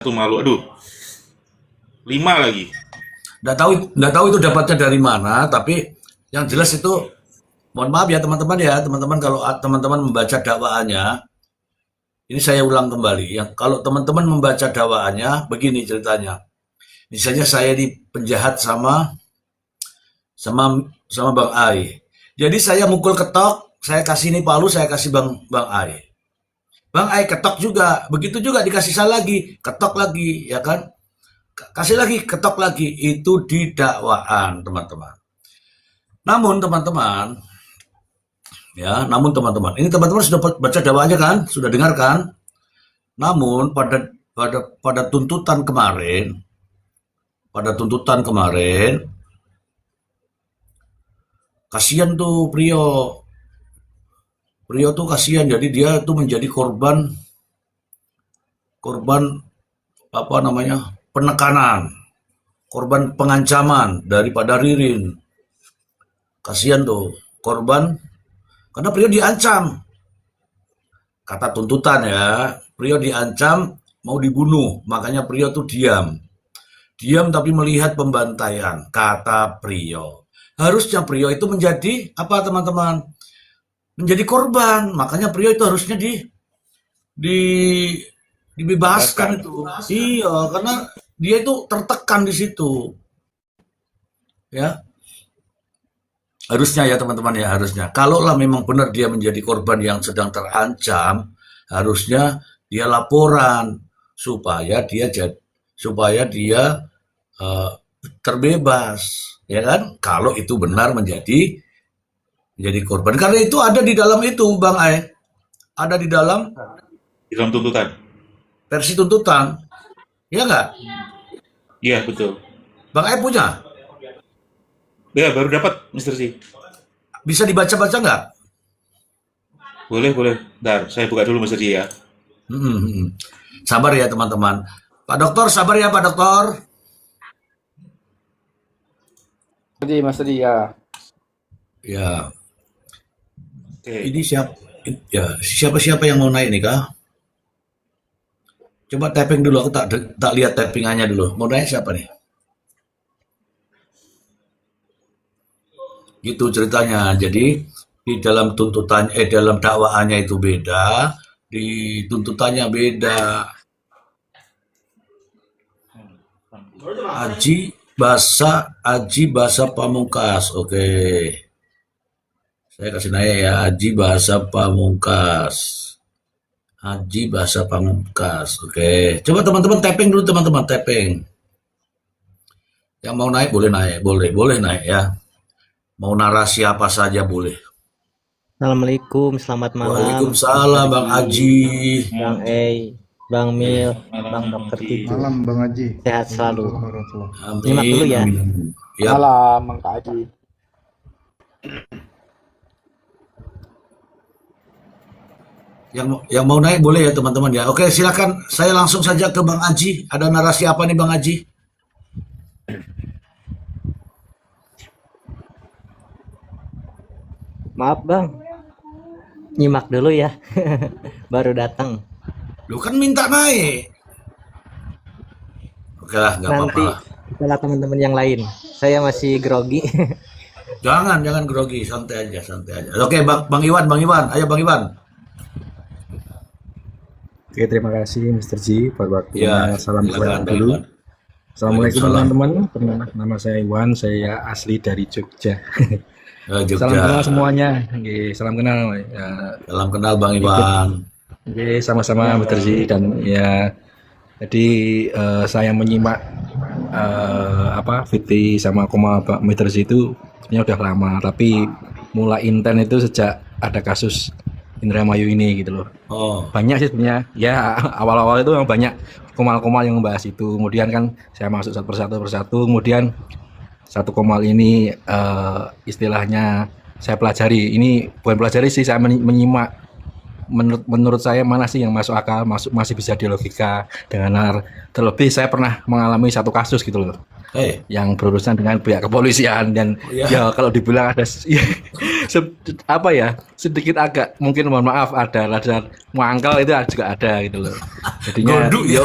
Satu malu. Aduh, 5 lagi. Nggak tahu itu dapatnya dari mana, tapi yang jelas itu, mohon maaf ya teman-teman, kalau teman-teman membaca dakwaannya, ini saya ulang kembali, yang kalau teman-teman membaca dakwaannya, begini ceritanya. Misalnya saya di penjahat sama sama sama Bang Ai. Jadi saya mukul ketok, saya kasih ini palu, saya kasih Bang Ai. Bang Ai ketok juga, begitu juga dikasih saya lagi, ketok lagi, ya kan? Kasih lagi, ketok lagi, itu di dakwaan, teman-teman. Namun teman-teman, ini teman-teman sudah baca dakwaannya kan, sudah dengar kan? Namun pada tuntutan kemarin, kasihan tuh Prio tuh kasihan, jadi dia tuh menjadi korban korban apa namanya penekanan, korban pengancaman daripada Ririn. Kasihan tuh korban karena Prio diancam. Kata tuntutan ya, Prio diancam mau dibunuh, makanya Prio tuh diam. Diam tapi melihat pembantaian, kata Prio. Harusnya Prio itu menjadi apa teman-teman? Menjadi korban, makanya Prio itu harusnya di dibebaskan itu. Iya, karena dia itu tertekan di situ, ya. Harusnya ya teman-teman ya, harusnya. Kalaulah memang benar dia menjadi korban yang sedang terancam, harusnya dia laporan supaya dia eh, terbebas, ya kan? Kalau itu benar menjadi korban. Karena itu ada di dalam itu, Bang Ai. Ada di dalam Di dalam tuntutan. versi tuntutan. Ya nggak? Iya, betul. Bang Ai punya? Ya, baru dapat, Mister C. Bisa dibaca-baca nggak? Boleh, boleh. Bentar, saya buka dulu, Mister C ya. Hmm, hmm. Sabar ya teman-teman. Pak Dokter, sabar ya Pak Dokter. Tadi Mas Tadi ya. Ya, Oke. ini siapa yang mau naik nih kah? Coba tapping dulu, aku tak lihat tappingannya dulu. Mau naik siapa nih? Gitu ceritanya. Jadi di dalam dalam dakwaannya itu beda, di tuntutannya beda. Aji Bahasa Pamungkas. Oke. Saya kasih naik ya, Aji Bahasa Pamungkas. Haji Bahasa Pamungkas. Oke. Coba teman-teman tapping dulu teman-teman, tapping. Yang mau naik boleh naik, boleh naik ya. Mau narasi apa saja boleh. Assalamualaikum, selamat malam. Waalaikumsalam Bang Haji. Bang Ei, Bang Mil, Bang Dokter Titu. Malam Bang Haji. Sehat selalu. Amin. Nyimak dulu ya. Amin. Ya. Malam Bang Kak Haji. Yang mau naik boleh ya teman-teman ya. Oke, silakan. Saya langsung saja ke Bang Haji. Ada narasi apa nih Bang Haji? Maaf Bang, nyimak dulu ya. Baru datang. Lu kan minta naik. Oke lah, nggak apa-apa Nanti lah. setelah teman-teman yang lain. Saya masih grogi. Jangan grogi, santai aja. Oke, Bang Iwan, ayo Bang Iwan. Oke, terima kasih Mr. G buat waktunya. Ya, Salam silakan keluarga Bang dulu. Iwan. Assalamualaikum Waalaikumsalam. teman-teman. Nama saya Iwan, saya asli dari Jogja. Jogja. Salam kenal semuanya. Oke, salam kenal. Ya, Salam kenal Bang Iwan. oke, sama-sama Mr. G dan ya. Jadi saya menyimak Fitri sama Koma Pak Mr. G itu sebenarnya udah lama, tapi mulai intens itu sejak ada kasus Indramayu ini gitu loh. Oh, Banyak sih sebenarnya. Ya awal-awal itu memang banyak komal-komal yang membahas itu. Kemudian kan saya masuk satu persatu. Kemudian satu komal ini istilahnya saya pelajari. Ini bukan pelajari sih, saya menyimak. Menurut saya mana sih yang masuk akal, masih bisa dilogika dengan benar. Terlebih saya pernah mengalami satu kasus gitu loh. yang berurusan dengan pihak kepolisian dan Iya. ya kalau dibilang ada apa ya sedikit agak mungkin mohon maaf ada mangkal itu juga ada gitu loh. Jadinya Gondok ya?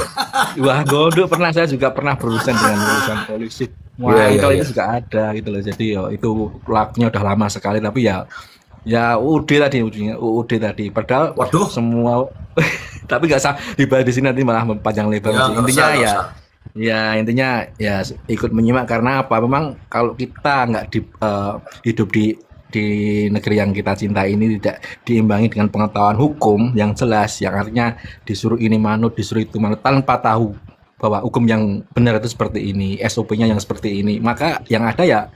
wah gondok saya juga pernah berurusan dengan urusan polisi. Iya, iya, Mangkal iya. itu juga ada gitu loh. Jadi ya itu lakunya udah lama sekali tapi ya UUD tadi padahal Waduh. semua tapi nggak usah dibahas di sini nanti malah panjang lebar. Ya, nggak Intinya usah, nggak ya usah. ya intinya ya ikut menyimak karena apa? Memang kalau kita nggak hidup di negeri yang kita cintai ini tidak diimbangi dengan pengetahuan hukum yang jelas, yang artinya disuruh ini manut, disuruh itu manut tanpa tahu bahwa hukum yang benar itu seperti ini, SOP-nya yang seperti ini, maka yang ada ya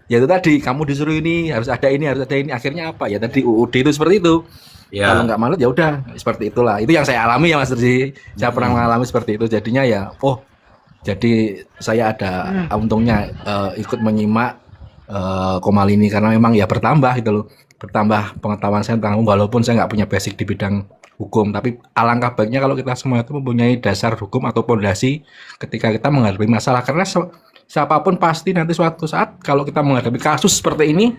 itu tadi kamu disuruh ini harus ada ini akhirnya apa ya tadi UUD itu seperti itu. Ya. Kalau nggak manut ya udah seperti itulah. Itu yang saya alami ya Mas Terji. Saya pernah mengalami seperti itu. Jadinya ya jadi saya ada untungnya ikut menyimak Komal ini karena memang ya bertambah gitu loh. Bertambah pengetahuan saya tentang walaupun saya nggak punya basic di bidang hukum, tapi alangkah baiknya kalau kita semua itu mempunyai dasar hukum atau fondasi ketika kita menghadapi masalah karena siapapun pasti nanti suatu saat kalau kita menghadapi kasus seperti ini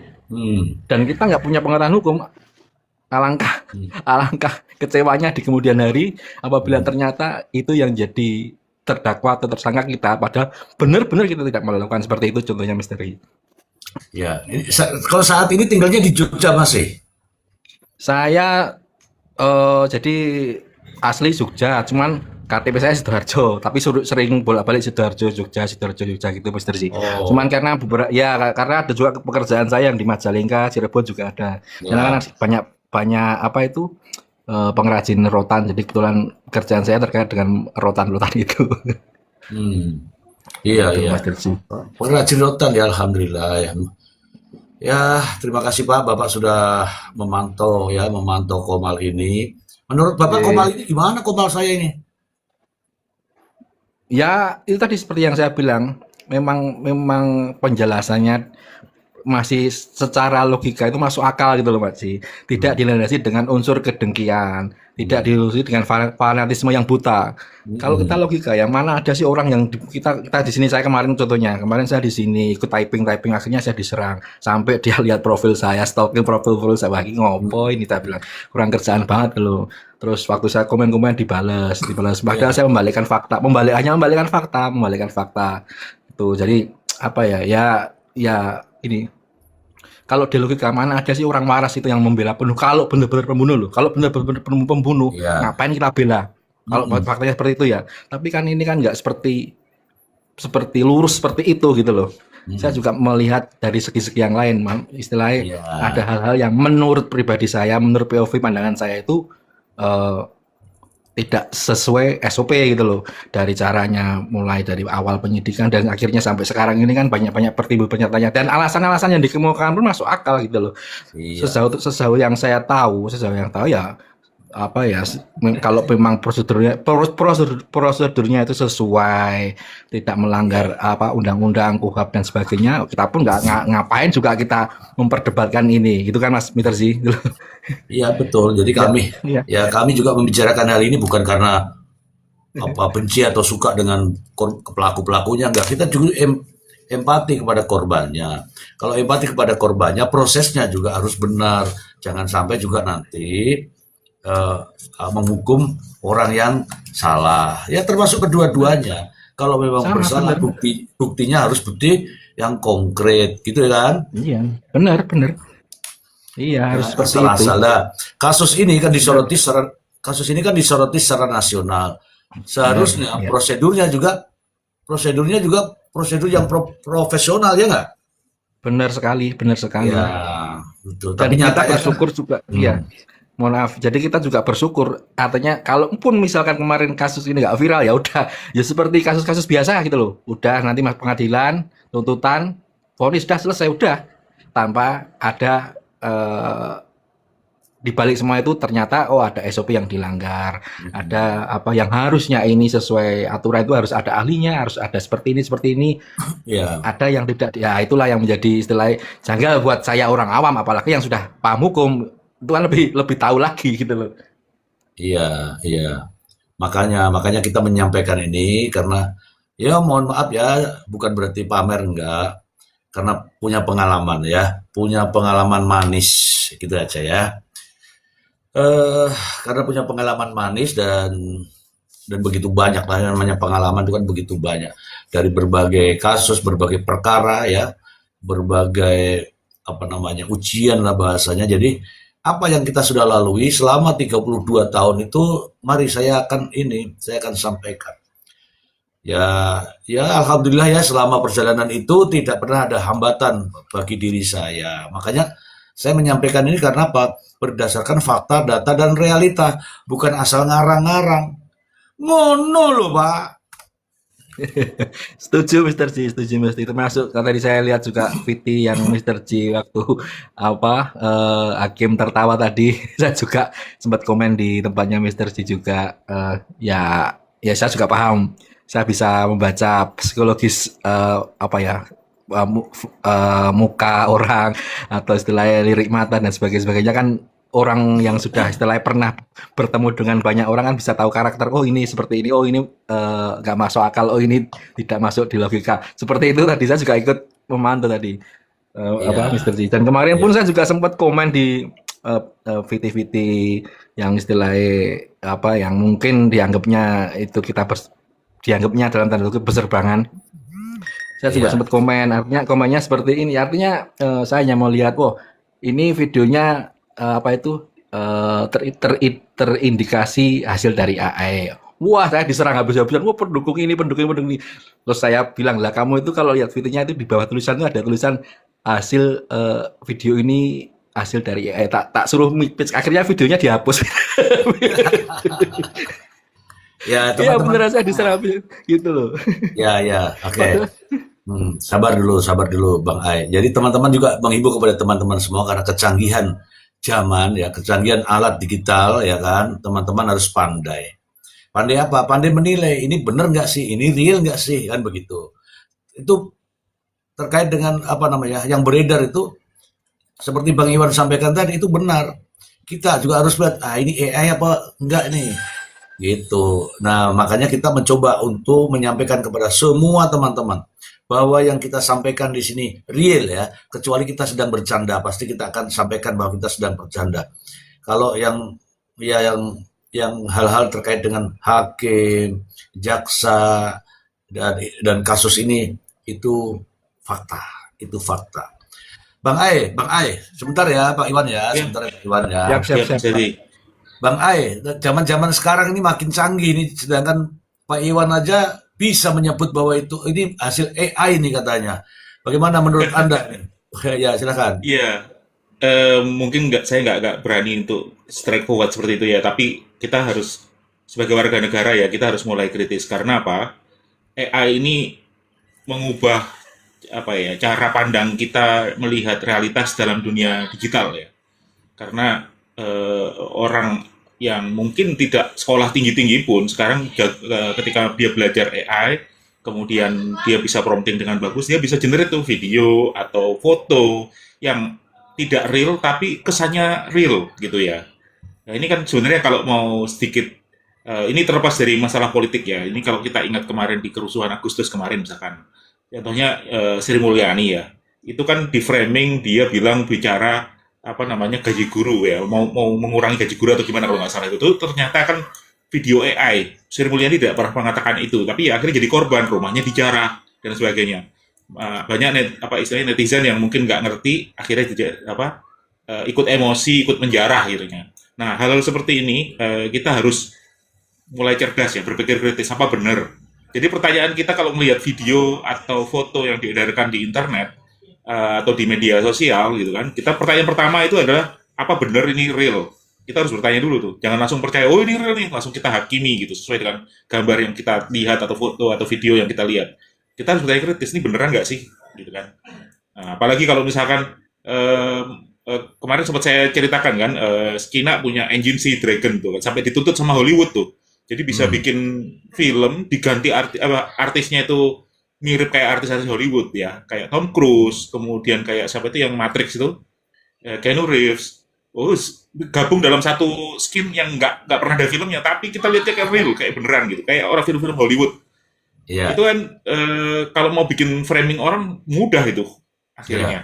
dan kita nggak punya pengetahuan hukum, alangkah kecewanya di kemudian hari apabila ternyata itu yang jadi terdakwa atau tersangka kita padahal benar-benar kita tidak melakukan seperti itu contohnya misteri. Ya, kalau saat ini tinggalnya di Jogja masih. Saya jadi asli Jogja, cuman KTP saya Sidoarjo, tapi sering bolak-balik Sidoarjo Jogja gitu Mister Ji. Oh. Cuman karena karena ada juga pekerjaan saya yang di Majalengka, Cirebon juga ada. Karena kan banyak apa itu pengrajin rotan, jadi kebetulan pekerjaan saya terkait dengan rotan-rotan itu. Iya, Itu, iya. Mas Terji. Pengrajin rotan ya, alhamdulillah ya. Ya, terima kasih Pak, Bapak sudah memantau Komal ini. Menurut Bapak Komal ini gimana Komal saya ini? Ya, itu tadi seperti yang saya bilang, memang penjelasannya masih secara logika itu masuk akal gitu loh Pak Ji. Tidak dilandasi dengan unsur kedengkian, tidak dilandasi dengan fanatisme yang buta. Kalau kita logika ya mana ada sih orang yang kita di sini saya kemarin saya di sini ikut typing akhirnya saya diserang sampai dia lihat profil saya, stalking profil saya lagi ngopo ini tak bilang kurang kerjaan banget loh. Terus waktu saya komen dibalas. Padahal saya membalikkan fakta. Itu jadi apa ya ini kalau di logika mana ada sih orang waras itu yang membela penuh kalau benar-benar pembunuh loh. Kalau benar-benar pembunuh, ngapain kita bela? Kalau faktanya seperti itu ya. Tapi kan ini kan nggak seperti lurus seperti itu gitu loh. Saya juga melihat dari segi-segi yang lain, istilahnya ada hal-hal yang menurut pribadi saya, menurut POV pandangan saya itu tidak sesuai SOP gitu loh, dari caranya mulai dari awal penyidikan dan akhirnya sampai sekarang ini kan banyak timbul pernyataannya dan alasan-alasan yang dikemukakan pun masuk akal gitu loh. Sejauh yang tahu ya apa ya kalau memang prosedurnya itu sesuai, tidak melanggar apa undang-undang KUHP dan sebagainya, kita pun nggak ngapain juga kita memperdebatkan ini gitu kan Mas Miter sih. Iya betul. Jadi kami juga membicarakan hal ini bukan karena benci atau suka dengan pelaku-pelakunya, enggak. Kita juga empati kepada korbannya. Kalau empati kepada korbannya, prosesnya juga harus benar. Jangan sampai juga nanti menghukum orang yang salah. Ya termasuk kedua-duanya. Kalau memang bersalah, buktinya harus bukti yang konkret, gitu kan? Iya, benar. Iya, harus seperti itu. Kasus ini kan disoroti secara nasional. Seharusnya prosedurnya juga prosedur yang profesional, ya nggak? Benar sekali. Ya, betul. Dan kita bersyukur juga, mohon maaf. Jadi kita juga bersyukur. Artinya kalaupun misalkan kemarin kasus ini nggak viral ya udah, ya seperti kasus-kasus biasa gitu loh. Udah nanti pengadilan, tuntutan, vonis sudah selesai udah, tanpa ada di balik semua itu ternyata ada SOP yang dilanggar, ada apa yang harusnya ini sesuai aturan itu harus ada ahlinya, harus ada seperti ini, ada yang tidak, ya itulah yang menjadi istilah janggal buat saya orang awam, apalagi yang sudah paham hukum itu kan lebih tahu lagi gitu loh. Iya. Makanya kita menyampaikan ini karena Ya mohon maaf ya, bukan berarti pamer enggak, karena punya pengalaman ya, punya pengalaman manis gitu aja ya. Eh, karena punya pengalaman manis dan begitu banyak lah yang namanya pengalaman itu kan begitu banyak dari berbagai kasus, berbagai perkara ya, berbagai apa namanya ujian lah bahasanya. Jadi apa yang kita sudah lalui selama 32 tahun itu, mari saya akan sampaikan. Ya, ya alhamdulillah ya selama perjalanan itu tidak pernah ada hambatan bagi diri saya. Makanya saya menyampaikan ini karena apa? Berdasarkan fakta, data, dan realita. Bukan asal ngarang-ngarang. Ngono loh, Pak. Setuju Mister Ji, setuju Mister. Termasuk kan tadi saya lihat juga VT yang Mister Ji waktu apa Hakim tertawa tadi. Saya juga sempat komen di tempatnya Mister Ji juga. Ya, ya saya juga paham. Saya bisa membaca psikologis apa ya muka orang atau istilahnya lirik mata dan sebagainya kan orang yang sudah istilahnya pernah bertemu dengan banyak orang kan bisa tahu karakter, oh ini seperti ini, oh ini nggak masuk akal, oh ini tidak masuk di logika. Seperti itu tadi saya juga ikut memantau tadi apa Ya, Mister Ji. Dan kemarin pun ya, saya juga sempat komen di VT-VT yang istilahnya apa yang mungkin dianggapnya itu dianggapnya dalam tanda kutip berserbangan. Saya juga ya. sempat komen, artinya komennya seperti ini. Artinya saya hanya mau lihat, wah ini videonya apa itu terindikasi hasil dari AI. Wah saya diserang habis-habisan, wah pendukung ini. Terus saya bilang lah kamu itu kalau lihat videonya itu di bawah tulisannya ada tulisan hasil video ini hasil dari AI. Tak suruh pitch, akhirnya videonya dihapus. Ya, Iya teman-teman. beneran saya diserang habis gitu loh. Ya, ya, oke. Padahal Sabar dulu, Bang Ai. Jadi teman-teman juga menghibur kepada teman-teman semua karena kecanggihan zaman ya, kecanggihan alat digital ya kan. Teman-teman harus pandai. Pandai apa? Pandai menilai ini benar nggak sih, ini real nggak sih, kan begitu. Itu terkait dengan apa namanya yang beredar itu seperti Bang Iwan sampaikan tadi itu benar. Kita juga harus lihat, ini AI apa enggak nih, gitu. Nah, makanya kita mencoba untuk menyampaikan kepada semua teman-teman bahwa yang kita sampaikan di sini real ya, kecuali kita sedang bercanda, pasti kita akan sampaikan bahwa kita sedang bercanda. Kalau yang ya yang hal-hal terkait dengan hakim, jaksa dan kasus ini itu fakta, itu fakta. Bang Ai, sebentar ya, Pak Iwan ya, Ya, sebentar ya, Pak Iwan ya. siap siap siap siap Pak. jadi. Bang Ai, zaman-zaman sekarang ini makin canggih nih, sedangkan Pak Iwan aja bisa menyebut bahwa ini hasil AI nih katanya. Bagaimana menurut Anda nih? Ya, silakan. Iya, mungkin saya nggak berani untuk straightforward seperti itu ya. Tapi kita harus sebagai warga negara ya kita harus mulai kritis karena apa? AI ini mengubah apa ya cara pandang kita melihat realitas dalam dunia digital ya. Karena orang yang mungkin tidak sekolah tinggi-tinggi pun sekarang ketika dia belajar AI, kemudian dia bisa prompting dengan bagus, dia bisa generate tuh video atau foto yang tidak real tapi kesannya real gitu ya. Nah, ini kan sebenarnya kalau mau sedikit ini terlepas dari masalah politik ya. Ini kalau kita ingat kemarin di kerusuhan Agustus kemarin misalkan. Contohnya Sri Mulyani ya. Itu kan di framing dia bicara apa namanya gaji guru ya, mau mengurangi gaji guru atau gimana kalau nggak salah itu. Tuh ternyata kan video AI. Sri Mulyani tidak pernah mengatakan itu, tapi ya akhirnya jadi korban, rumahnya dijarah dan sebagainya. Banyak apa istilahnya netizen yang mungkin nggak ngerti, akhirnya ikut emosi, ikut menjarah gitu ya. Nah, hal-hal seperti ini kita harus mulai cerdas ya, berpikir kritis apa benar. Jadi pertanyaan kita kalau melihat video atau foto yang diedarkan di internet atau di media sosial gitu kan, kita pertanyaan pertama itu adalah apa benar ini real? Kita harus bertanya dulu tuh, jangan langsung percaya oh ini real nih, langsung kita hakimi gitu sesuai dengan gambar yang kita lihat atau foto atau video yang kita lihat. Kita harus bertanya kritis, ini beneran nggak sih gitu kan. Nah, apalagi kalau misalkan kemarin sempat saya ceritakan kan, Skina punya engine Sea Dragon tuh kan, sampai dituntut sama Hollywood tuh. Jadi bisa Hmm. bikin film diganti artisnya itu mirip kayak artis-artis Hollywood ya, kayak Tom Cruise, kemudian kayak siapa itu yang Matrix itu, Keanu Reeves. Oh, gabung dalam satu skin yang nggak pernah ada filmnya, tapi kita lihatnya kayak real, kayak beneran gitu, kayak orang film-film Hollywood. Iya, Itu kan kalau mau bikin framing orang mudah itu iya, akhirnya.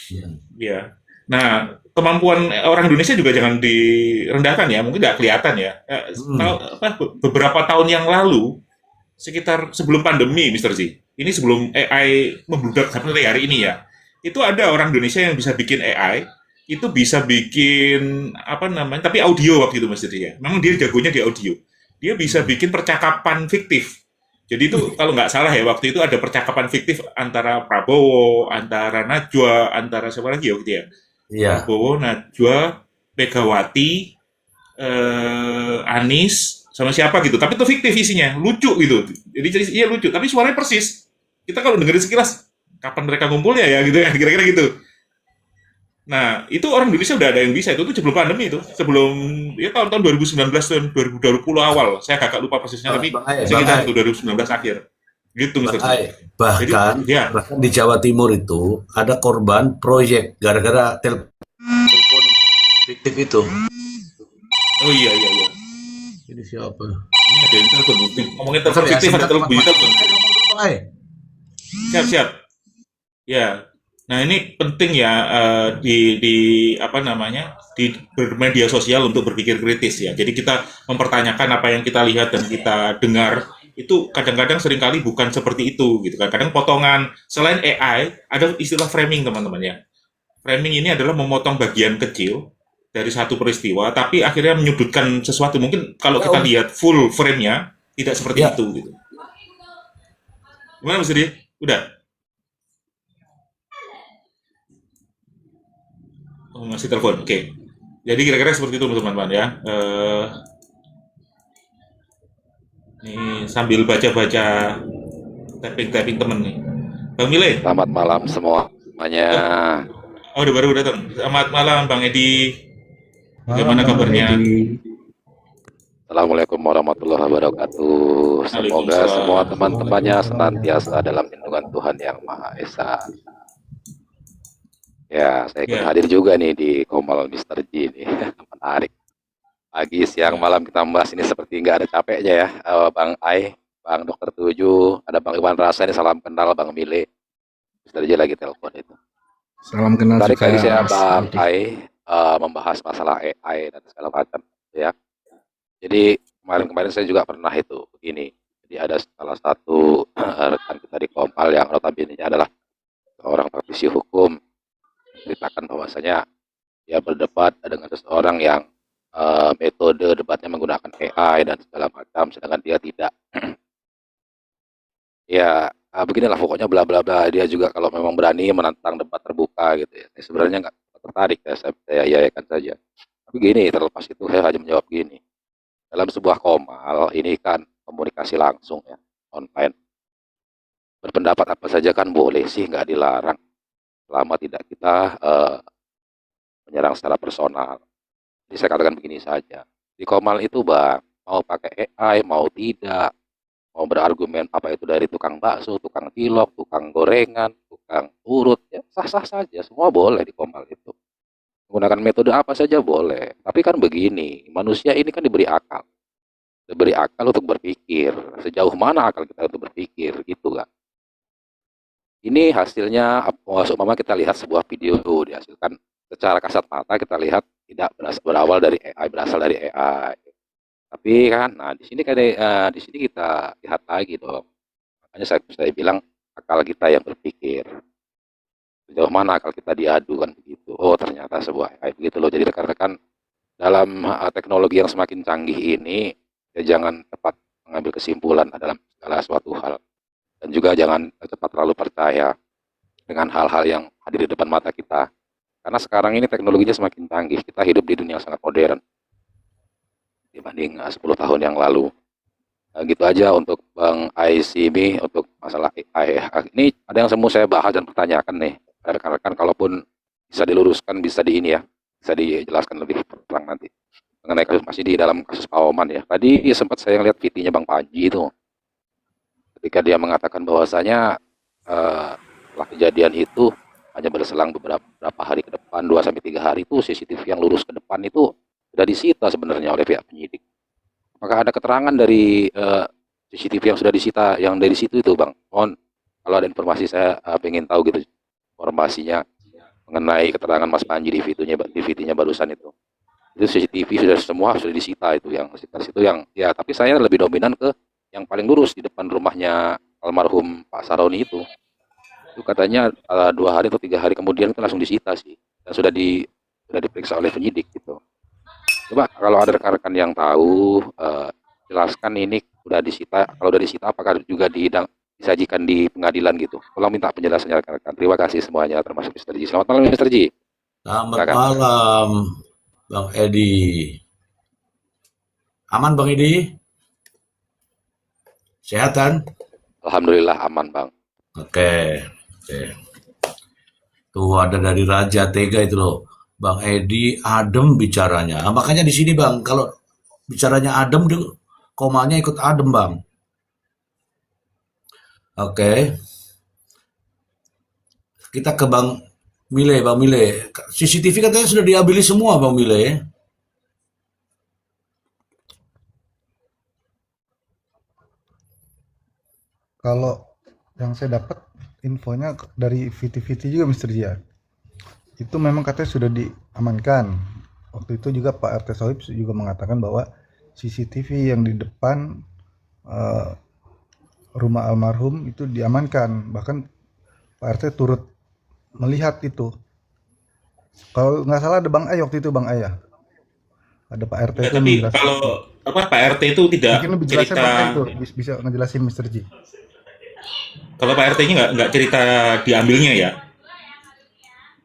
iya. Ya. Nah, kemampuan orang Indonesia juga jangan direndahkan ya. Mungkin nggak kelihatan ya. Hmm, Beberapa tahun yang lalu, sekitar sebelum pandemi, Mister Z. Ini sebelum AI membludak seperti hari ini ya. Itu ada orang Indonesia yang bisa bikin AI, itu bisa bikin apa namanya, tapi audio waktu itu Mister Z ya. Memang dia jagonya di audio. Dia bisa hmm. bikin percakapan fiktif. Jadi itu Wih, kalau nggak salah ya waktu itu ada percakapan fiktif antara Prabowo, antara Najwa, antara siapa lagi ya waktu itu ya. iya, Prabowo, Najwa, Megawati, Anies, sama siapa gitu. Tapi itu fiktif isinya, lucu gitu. Jadi iya lucu, tapi suaranya persis. Kita kalau dengerin sekilas, kapan mereka ngumpulnya ya gitu kan, kira-kira gitu. Nah, itu orang Indonesia udah ada yang bisa. Itu sebelum pandemi itu. Sebelum, ya tahun-tahun 2019 dan 2020 awal. Saya agak lupa persisnya, tapi Bang Ai, Bang sekitar Ai, itu 2019 akhir. Gitu, Bang Mister Z. Ai. Jadi, Bahkan, ya. bahkan di Jawa Timur itu ada korban proyek gara-gara telepon fiktif itu. Oh iya, iya, iya. Ini siapa? Ini ada yang telepon. Ngomongin telepon Bentar ya, fiktif, ada sebentar telepon, Bang bunyi Ai. telepon. Bang Ai, ngomong dulu Bang Ai. Siap, siap. Ya, nah ini penting ya di apa namanya di bermedia sosial untuk berpikir kritis ya. Jadi kita mempertanyakan apa yang kita lihat dan kita dengar itu kadang-kadang seringkali bukan seperti itu gitu kan. Kadang potongan selain AI ada istilah framing teman-teman ya. Framing ini adalah memotong bagian kecil dari satu peristiwa, tapi akhirnya menyudutkan sesuatu. Mungkin kalau Ya kita Om, lihat full frame-nya tidak seperti ya. itu gitu. Gimana Mas Didi? Udah? Oh, masih telepon. Oke. Jadi kira-kira seperti itu teman-teman ya. Nih sambil baca-baca typing-typing temen nih. Bang Mile. Selamat malam semuanya. Oh, oh udah baru datang. Selamat malam Bang Edi. Malam Bagaimana Bang kabarnya? Edi. Assalamualaikum warahmatullahi wabarakatuh. Semoga semua Waalaikumsalam. teman-temannya senantiasa dalam lindungan Tuhan Yang Maha Esa. Ya, saya ikut Ya, hadir juga nih di Komal Mister J ini. Menarik. Pagi, siang, ya. malam kita membahas ini seperti nggak ada capeknya ya. Bang Ai, Bang Dokter Tujuh, ada Bang Iwan Rasa ini salam kenal Bang Mile. Mister J lagi telepon itu. Salam kenal Tadi juga saya Mas Bang Edi. Ai membahas masalah AI dan segala macam ya. Jadi kemarin-kemarin saya juga pernah itu begini. Jadi ada salah satu rekan kita di Komal yang notabene adalah seorang praktisi hukum ceritakan bahwasanya dia berdebat dengan seseorang yang metode debatnya menggunakan AI dan segala macam, sedangkan dia tidak. Ya beginilah pokoknya bla bla bla. Dia juga kalau memang berani menantang debat terbuka gitu ya. Saya sebenarnya nggak tertarik ya, saya yayakan saja. Tapi gini, terlepas itu saya hanya menjawab gini. Dalam sebuah komal ini kan komunikasi langsung ya, online. Berpendapat apa saja kan boleh sih, nggak dilarang. Selama tidak kita menyerang secara personal. Jadi saya katakan begini saja. Di komal itu bang, mau pakai AI, mau tidak, mau berargumen apa itu dari tukang bakso, tukang cilok, tukang gorengan, tukang urut, ya sah-sah saja, semua boleh di komal itu. Menggunakan metode apa saja boleh. Tapi kan begini, manusia ini kan diberi akal untuk berpikir. Sejauh mana akal kita untuk berpikir, gitu kan? Ini hasilnya, umpama kita lihat sebuah video dihasilkan secara kasat mata, kita lihat tidak berawal dari AI, berasal dari AI. Tapi kan, nah di sini di sini kita lihat lagi dong. Makanya saya bilang akal kita yang berpikir. Sejauh mana akal kita diadu kan begitu. Oh ternyata sebuah AI begitu loh. Jadi rekan-rekan dalam teknologi yang semakin canggih ini, ya jangan cepat mengambil kesimpulan dalam segala suatu hal. Dan juga jangan cepat terlalu percaya dengan hal-hal yang hadir di depan mata kita. Karena sekarang ini teknologinya semakin canggih. Kita hidup di dunia yang sangat modern dibanding 10 tahun yang lalu. Gitu aja untuk Bang ICB untuk masalah AI. Ini ada yang semua saya bahas dan pertanyakan nih. Rekan-rekan kalaupun bisa diluruskan, bisa di ini ya, bisa dijelaskan lebih terang nanti mengenai kasus masih di dalam kasus Pak Oman ya. Tadi sempat saya lihat VT-nya Bang Panji itu ketika dia mengatakan bahwasanya setelah kejadian itu hanya berselang beberapa hari ke depan, 2 sampai 3 hari itu CCTV yang lurus ke depan itu sudah disita sebenarnya oleh pihak penyidik. Apakah ada keterangan dari CCTV yang sudah disita, yang dari situ itu Bang. Mohon kalau ada informasi saya pengen tahu gitu informasinya mengenai keterangan Mas Panji di videonya barusan itu. Itu CCTV sudah disita itu yang sekitar situ yang ya, tapi saya lebih dominan ke yang paling lurus di depan rumahnya almarhum Pak Saroni itu. Itu katanya 2 hari atau 3 hari kemudian itu langsung disita sih dan sudah diperiksa oleh penyidik gitu. Coba kalau ada rekan-rekan yang tahu jelaskan ini udah disita, kalau udah disita apakah juga disajikan di pengadilan gitu. Tolong minta penjelasannya rekan-rekan. Terima kasih semuanya termasuk Mr. Ji. Selamat malam Mr. Ji. Selamat Silakan. malam, Bang Edi. Aman Bang Edi? Sehat kan? Alhamdulillah aman Bang. Oke. Tuh ada dari Raja Tega itu loh. Bang Edi adem bicaranya. Nah, makanya di sini Bang, kalau bicaranya adem, komanya ikut adem Bang. Oke. Kita ke Bang Mile, Bang Mile. CCTV katanya sudah diambil semua Bang Mile. Kalau yang saya dapat infonya dari VT-VT juga Mr. Jia. Itu memang katanya sudah diamankan. Waktu itu juga Pak RT Sohib juga mengatakan bahwa CCTV yang di depan rumah almarhum itu diamankan. Bahkan Pak RT turut melihat itu. Kalau nggak salah ada Bang Ay waktu itu, Bang Ayah. Ada Pak RT Ya, itu tapi menjelaskan. kalau Pak RT itu tidak Mungkin lebih jelasnya Bang Ay cerita, itu bisa ngejelasin Mr. Ji. kalau Pak RT-nya nggak cerita diambilnya ya.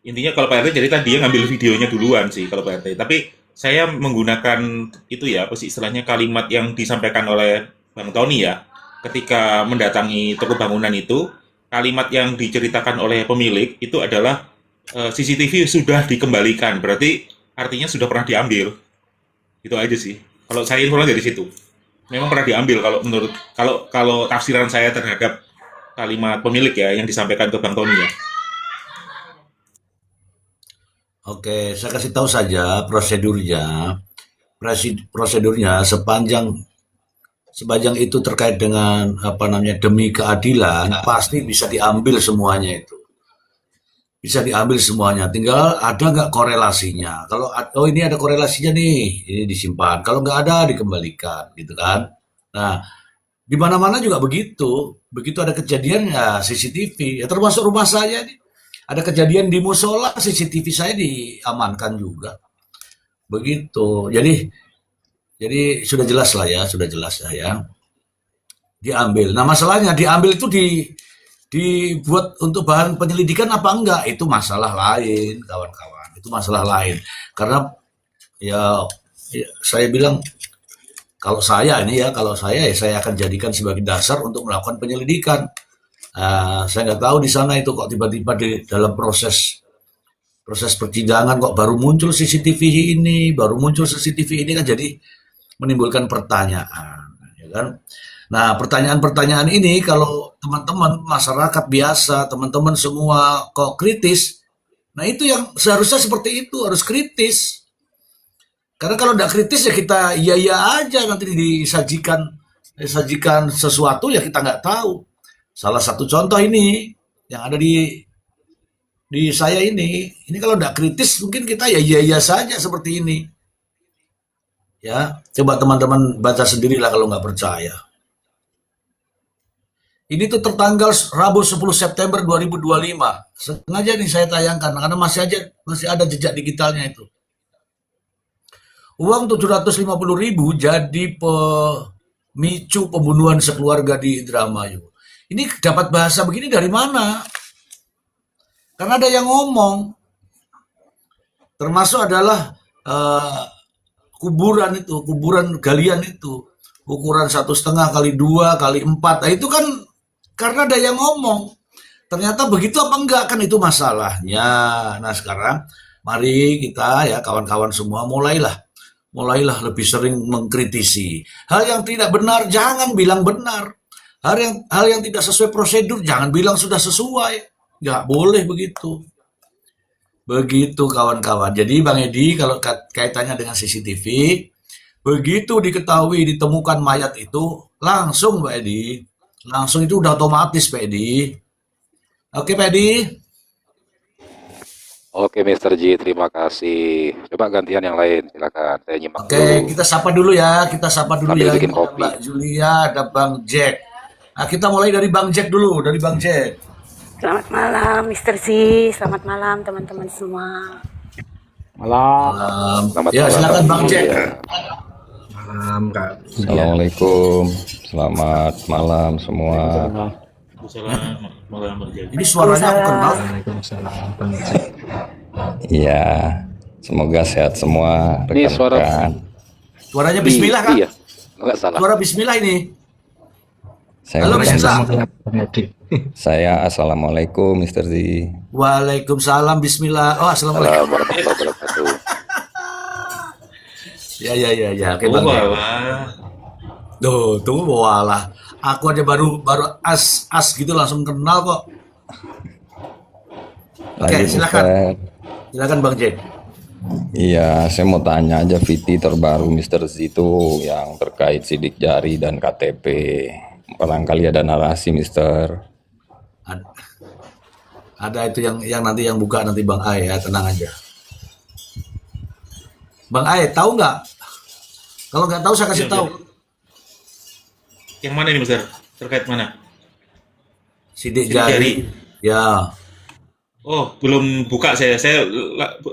Intinya kalau Pak RT cerita dia ngambil videonya duluan sih kalau Pak RT. Tapi saya menggunakan itu ya, apa sih istilahnya kalimat yang disampaikan oleh Bang Tony ya, ketika mendatangi toko bangunan itu, kalimat yang diceritakan oleh pemilik itu adalah CCTV sudah dikembalikan, berarti artinya sudah pernah diambil. Itu aja sih. Kalau saya informasi dari situ, memang pernah diambil kalau menurut kalau tafsiran saya terhadap kalimat pemilik ya yang disampaikan ke Bang Tony ya. Oke, saya kasih tahu saja prosedurnya. Prosedurnya sepanjang itu terkait dengan apa namanya demi keadilan, pasti bisa diambil semuanya itu. Bisa diambil semuanya. Tinggal ada nggak korelasinya. Kalau oh ini ada korelasinya nih, ini disimpan. Kalau nggak ada dikembalikan, gitu kan. Nah, di mana-mana juga begitu. Begitu ada kejadian ya CCTV. Ya termasuk rumah saya nih. Ada kejadian di musola, CCTV saya diamankan juga. Begitu. Jadi sudah jelas lah ya, sudah jelas lah ya. Diambil. Nah masalahnya diambil itu dibuat untuk bahan penyelidikan apa enggak? Itu masalah lain, kawan-kawan. Itu masalah lain. Karena ya saya bilang kalau saya ya saya akan jadikan sebagai dasar untuk melakukan penyelidikan. Saya nggak tahu di sana itu kok tiba-tiba di dalam proses persidangan kok baru muncul CCTV ini kan jadi menimbulkan pertanyaan, ya kan? Nah, pertanyaan-pertanyaan ini kalau teman-teman masyarakat biasa, teman-teman semua kok kritis, nah itu yang seharusnya seperti itu, harus kritis. Karena kalau tidak kritis ya kita iya aja nanti disajikan sesuatu ya kita nggak tahu. Salah satu contoh ini yang ada di saya ini kalau tidak kritis mungkin kita ya iya saja seperti ini. Ya, coba teman-teman baca sendirilah kalau nggak percaya. Ini tuh tertanggal Rabu 10 September 2025. Sengaja nih saya tayangkan karena masih ada jejak digitalnya itu. Uang 750.000 jadi pemicu pembunuhan sekeluarga di Indramayu. Ini dapat bahasa begini dari mana? Karena ada yang ngomong, termasuk adalah kuburan galian itu, ukuran 1,5 kali 2 kali 4. Nah itu kan karena ada yang ngomong. Ternyata begitu apa enggak kan itu masalahnya. Nah sekarang mari kita ya kawan-kawan semua mulailah lebih sering mengkritisi. Hal yang tidak benar jangan bilang benar. Hal yang tidak sesuai prosedur jangan bilang sudah sesuai. Nggak boleh begitu. Begitu kawan-kawan. Jadi Bang Edi kalau kaitannya dengan CCTV, Begitu diketahui ditemukan mayat itu, langsung Pak Edi, langsung itu udah otomatis Pak Edi. Oke Pak Edi, Oke, Mister Ji, terima kasih. Coba gantian yang lain, silakan. Saya nyimak oke dulu kita sapa dulu ya, kita sapa dulu sambil ya. bikin Ini ada kopi. Mbak Julia, ada Bang Jack. Nah, kita mulai dari Bang Jack dulu, dari Bang Jack. Selamat malam, Mister Z. Selamat malam, teman-teman semua. Malam. Selamat Ya malam, silakan Bang Jack. Ya. Malam Kak. Assalamualaikum, selamat malam semua. Waalaikumsalam malam berjaya. Ini suaranya aku kenal. Waalaikumsalam. Bang Jack. Iya, semoga sehat semua Ini suara rekan-rekan. Suaranya Bismillah Kak. Iya, nggak salah. Suara Bismillah ini. Saya Halo, ucapkan- Bismillah. Bang Edi. saya Assalamualaikum Mr. Z. Waalaikumsalam Bismillah. Oh assalamualaikum. Assalamualaikum warahmatullahi wabarakatuh. Ya. Oke Oh, Bang Jack. walah. Tuh, tunggu walah. Aku aja baru as gitu langsung kenal kok. Oke, Lanjut silakan. Mister. Silakan Bang Jack. Iya, saya mau tanya aja VT terbaru Mr. Z itu yang terkait sidik jari dan KTP. Barangkali ada narasi Mister. Ada, ada itu yang nanti yang buka nanti Bang Ai ya, tenang aja. Bang Ai, tahu nggak? Kalau nggak tahu saya kasih Iya, tahu. Yang mana ini, Mister? Terkait mana? Sidik Sidik jari. jari. Ya. Oh, belum buka saya.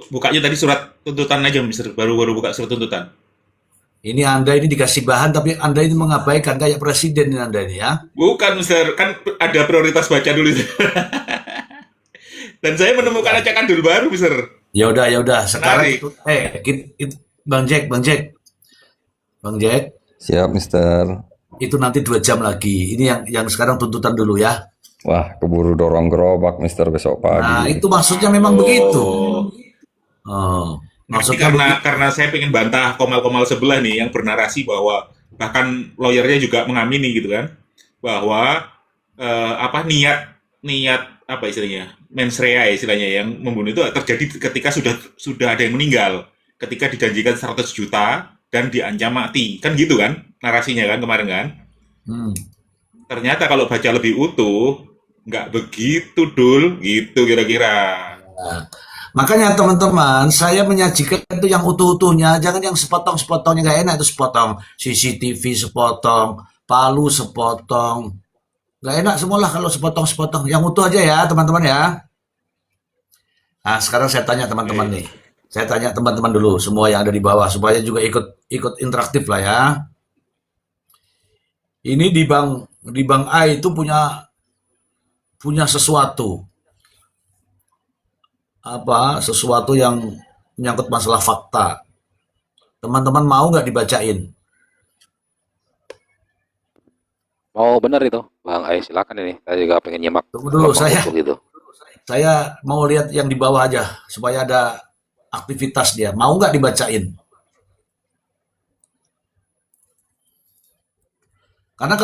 Bukanya tadi surat tuntutan aja, Mister. Baru buka surat tuntutan. Ini Anda ini dikasih bahan tapi Anda ini mengabaikan kayak presiden ini Anda ini ya. Bukan, Mister. Kan ada prioritas baca dulu. Dan saya menemukan ajakan dulu baru, Mister. Ya udah. Sekarang Menarik. Bang Jack. Bang Jack, Siap Mister. itu nanti 2 jam lagi. Ini yang sekarang tuntutan dulu ya. Wah, keburu dorong gerobak Mister besok Nah, pagi. itu maksudnya memang begitu. Oh. Oh, Nanti maksudnya begitu. karena saya pengen bantah komal-komal sebelah nih yang bernarasi bahwa bahkan lawyernya juga mengamini gitu kan bahwa niat apa istilahnya mens rea istilahnya yang membunuh itu terjadi ketika sudah ada yang meninggal, ketika dijanjikan 100 juta dan diancam mati kan gitu kan narasinya kan kemarin kan. Hmm. Ternyata kalau baca lebih utuh nggak begitu dul gitu kira-kira. Makanya teman-teman, saya menyajikan itu yang utuh-utuhnya, jangan yang sepotong-sepotongnya nggak enak itu sepotong CCTV sepotong, Palu sepotong, nggak enak semualah kalau sepotong-sepotong. Yang utuh aja ya teman-teman ya. Nah sekarang saya tanya teman-teman nih, saya tanya teman-teman dulu semua yang ada di bawah supaya juga ikut interaktif lah ya. Ini di Bang A itu punya sesuatu sesuatu yang menyangkut masalah fakta. Teman-teman mau nggak dibacain? Mau bener itu, Bang Ai, silakan ini. Saya juga pengen nyimak. Tunggu dulu, kelompok saya utuh gitu. saya mau lihat yang di bawah aja supaya ada aktivitas dia. Mau nggak dibacain? Karena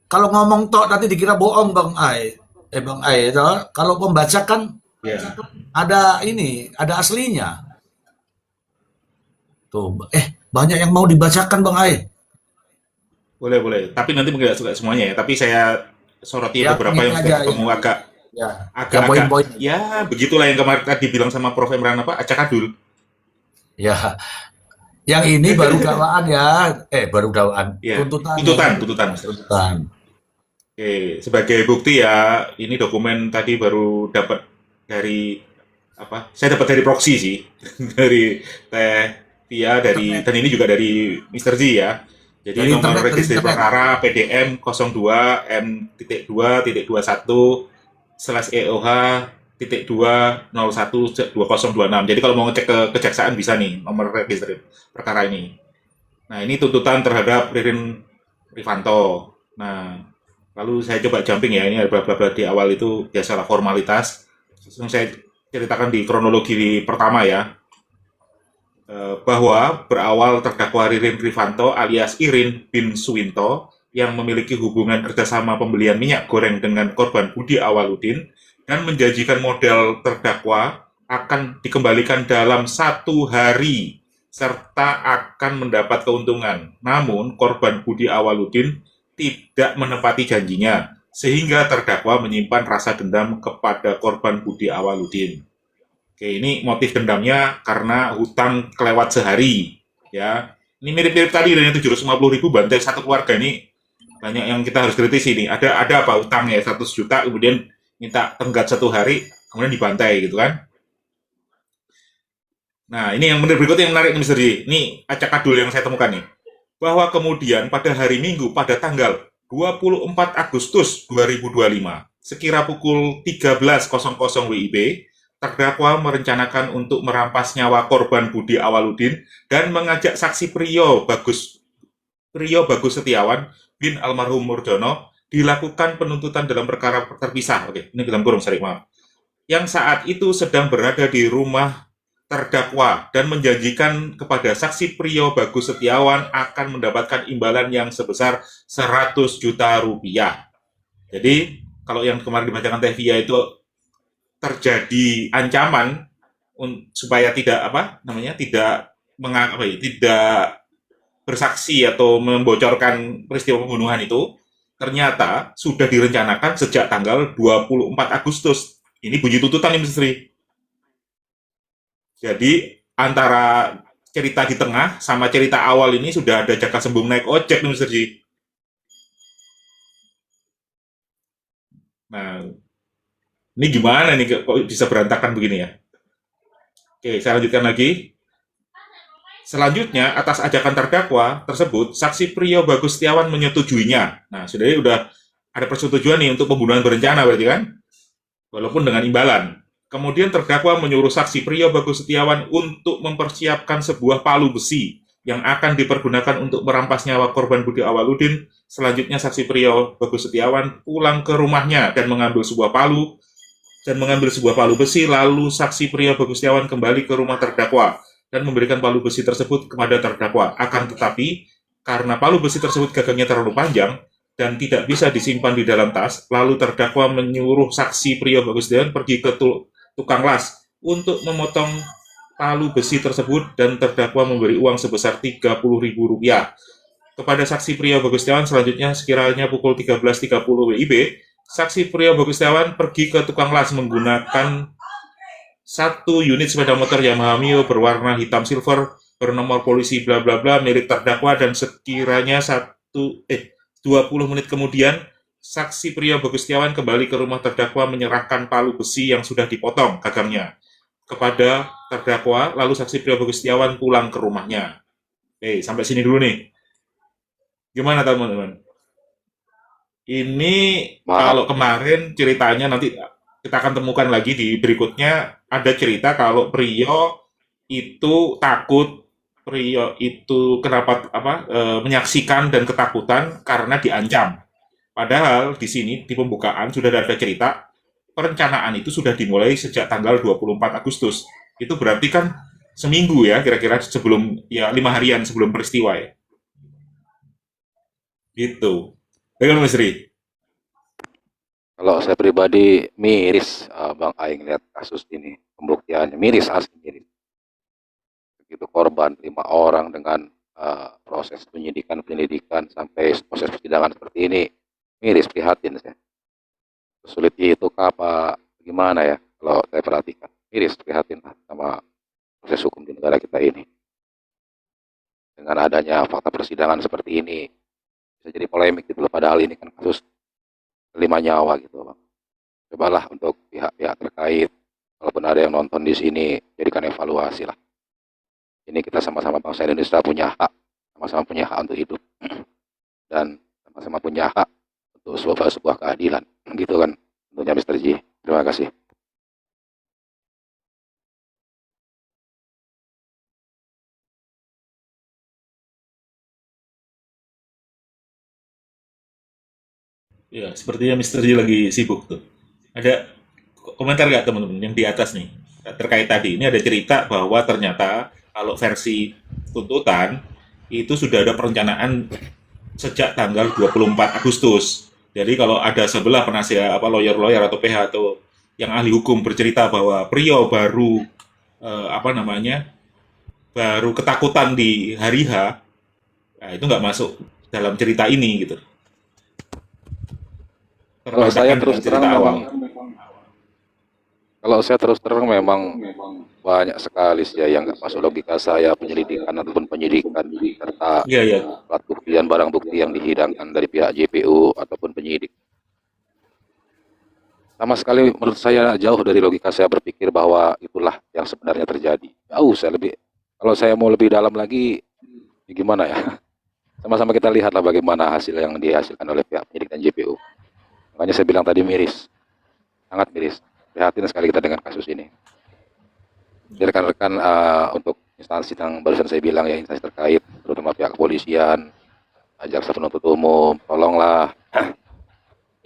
kalau ngomong tok nanti dikira bohong Bang Ai. Bang Ai, kalau pembaca kan Ya. ada aslinya. Tuh, banyak yang mau dibacakan Bang Ai. Boleh. Tapi nanti mungkin nggak suka semuanya ya. Tapi saya soroti Ya, beberapa ini yang aja, ketemu agak Ya, agak poin-poin. ya begitulah yang kemarin tadi bilang sama Prof Imran acakadul. Ya, yang ini baru dakwaan ya. Baru dakwaan. Ya. Tuntutan. Tuntutan, Mas. Tuntutan. Oke, sebagai bukti ya, ini dokumen tadi baru dapat dari apa? Saya dapat dari proxy sih, dari Teh Tia dan ini juga dari Mr. Z ya. Jadi Dari nomor internet, registrasi dari internet. perkara PDM 02M.2.21/EOH.2012026. Jadi kalau mau ngecek ke kejaksaan bisa nih nomor registrasi perkara ini. Nah, ini tuntutan terhadap Ririn Rifanto. Nah, lalu saya coba jumping ya, ini ada bla bla bla di awal itu biasalah formalitas. Langsung saya ceritakan di kronologi pertama ya. Bahwa berawal terdakwa Ririn Rifanto alias Irin bin Suwinto yang memiliki hubungan kerjasama pembelian minyak goreng dengan korban Budi Awaludin dan menjanjikan modal terdakwa akan dikembalikan dalam 1 hari serta akan mendapat keuntungan. Namun, korban Budi Awaludin tidak menepati janjinya, sehingga terdakwa menyimpan rasa dendam kepada korban Budi Awaludin. Oke, ini motif dendamnya karena hutang kelewat sehari. Ya, ini mirip-mirip tadi dengan 750.000 bantai satu keluarga ini banyak yang kita harus kritisi ini. Ada apa hutangnya 100 juta kemudian minta tenggat satu hari kemudian dibantai gitu kan. Nah, ini yang berikutnya yang menarik nih Mr. J. Ini acak adul yang saya temukan nih. Bahwa kemudian pada hari Minggu pada tanggal 24 Agustus 2025, sekira pukul 13.00 WIB, terdakwa merencanakan untuk merampas nyawa korban Budi Awaludin dan mengajak saksi Priyo Bagus Setiawan bin almarhum Murdono dilakukan penuntutan dalam perkara terpisah. Oke, ini dalam kurung, sorry, maaf. Yang saat itu sedang berada di rumah terdakwa dan menjanjikan kepada saksi Priyo Bagus Setiawan akan mendapatkan imbalan yang sebesar 100 juta rupiah. Jadi, kalau yang kemarin dibacakan Teh Via itu terjadi ancaman supaya tidak tidak bersaksi atau membocorkan peristiwa pembunuhan itu, ternyata sudah direncanakan sejak tanggal 24 Agustus. Ini bunyi tuntutan nih, Misteri. Jadi antara cerita di tengah sama cerita awal ini sudah ada jaka sembung naik ojek nih Mr. Ji. Nah, ini gimana nih kok bisa berantakan begini ya? Oke, saya lanjutkan lagi. Selanjutnya, atas ajakan terdakwa tersebut, saksi Priyo Bagus Setiawan menyetujuinya. Nah, sudah ada persetujuan nih untuk pembunuhan berencana berarti kan? Walaupun dengan imbalan. Kemudian terdakwa menyuruh saksi Priyo Bagus Setiawan untuk mempersiapkan sebuah palu besi yang akan dipergunakan untuk merampas nyawa korban Budi Awaludin. Selanjutnya saksi Priyo Bagus Setiawan pulang ke rumahnya dan mengambil sebuah palu besi, lalu saksi Priyo Bagus Setiawan kembali ke rumah terdakwa dan memberikan palu besi tersebut kepada terdakwa. Akan tetapi, karena palu besi tersebut gagangnya terlalu panjang dan tidak bisa disimpan di dalam tas, lalu terdakwa menyuruh saksi Priyo Bagus Setiawan pergi ke tukang las untuk memotong palu besi tersebut dan terdakwa memberi uang sebesar Rp30.000 kepada saksi Priyo Bagus Setiawan. Selanjutnya sekiranya pukul 13.30 WIB, saksi Priyo Bagus Setiawan pergi ke tukang las menggunakan satu unit sepeda motor Yamaha Mio berwarna hitam silver bernomor polisi bla bla bla milik terdakwa, dan sekiranya 20 menit kemudian saksi Priyo Bagus Setiawan kembali ke rumah terdakwa menyerahkan palu besi yang sudah dipotong gagangnya kepada terdakwa, lalu saksi Priyo Bagus Setiawan pulang ke rumahnya. Oke, sampai sini dulu nih. Gimana teman-teman? Ini kalau kemarin ceritanya nanti kita akan temukan lagi di berikutnya, ada cerita kalau Priyo itu takut, Priyo itu kenapa menyaksikan dan ketakutan karena diancam. Padahal di sini di pembukaan sudah ada cerita perencanaan itu sudah dimulai sejak tanggal 24 Agustus. Itu berarti kan seminggu ya kira-kira sebelum 5 harian sebelum peristiwa ya. Gitu. Bagaimana Mas Ri? Kalau saya pribadi miris, Bang Aing lihat kasus ini, pembuktiannya miris, asli miris. Begitu korban 5 orang dengan proses penyelidikan sampai proses persidangan seperti ini, miris, prihatin saya. Sulit itu apa gimana ya kalau saya perhatikan, miris, prihatin sama proses hukum di negara kita ini. Dengan adanya fakta persidangan seperti ini bisa jadi polemik gitu loh, padahal ini kan kasus 5 nyawa gitu Bang. Cobalah untuk pihak-pihak terkait, walaupun ada yang nonton di sini, jadikan evaluasi lah. Ini kita sama-sama bangsa Indonesia punya hak, sama-sama punya hak untuk hidup dan sama-sama punya hak untuk sebuah keadilan, gitu kan tentunya Mr. J. Terima kasih. Ya, sepertinya Mr. J lagi sibuk tuh. Ada komentar nggak teman-teman yang di atas nih terkait tadi? Ini ada cerita bahwa ternyata kalau versi tuntutan itu sudah ada perencanaan sejak tanggal 24 Agustus. Jadi kalau ada sebelah penasihat lawyer atau PH atau yang ahli hukum bercerita bahwa Priyo baru baru ketakutan di hari H, nah itu nggak masuk dalam cerita ini gitu. Kalau saya Terpisahkan terus dengan cerita terang awal. Kalau saya terus terang memang banyak sekali sih ya yang nggak masuk logika saya, penyelidikan ataupun penyidikan serta Iya, iya. alat bukti dan barang bukti yang dihidangkan dari pihak JPU ataupun penyidik. Sama sekali menurut saya jauh dari logika saya berpikir bahwa itulah yang sebenarnya terjadi. Jauh saya lebih, kalau saya mau lebih dalam lagi, ya gimana ya? Sama-sama kita lihatlah bagaimana hasil yang dihasilkan oleh pihak penyidik dan JPU. Makanya saya bilang tadi miris, sangat miris. Prihatin sekali kita dengan kasus ini. Jadi rekan-rekan untuk instansi yang barusan saya bilang ya, instansi terkait, terutama pihak kepolisian, jaksa penuntut umum, tolonglah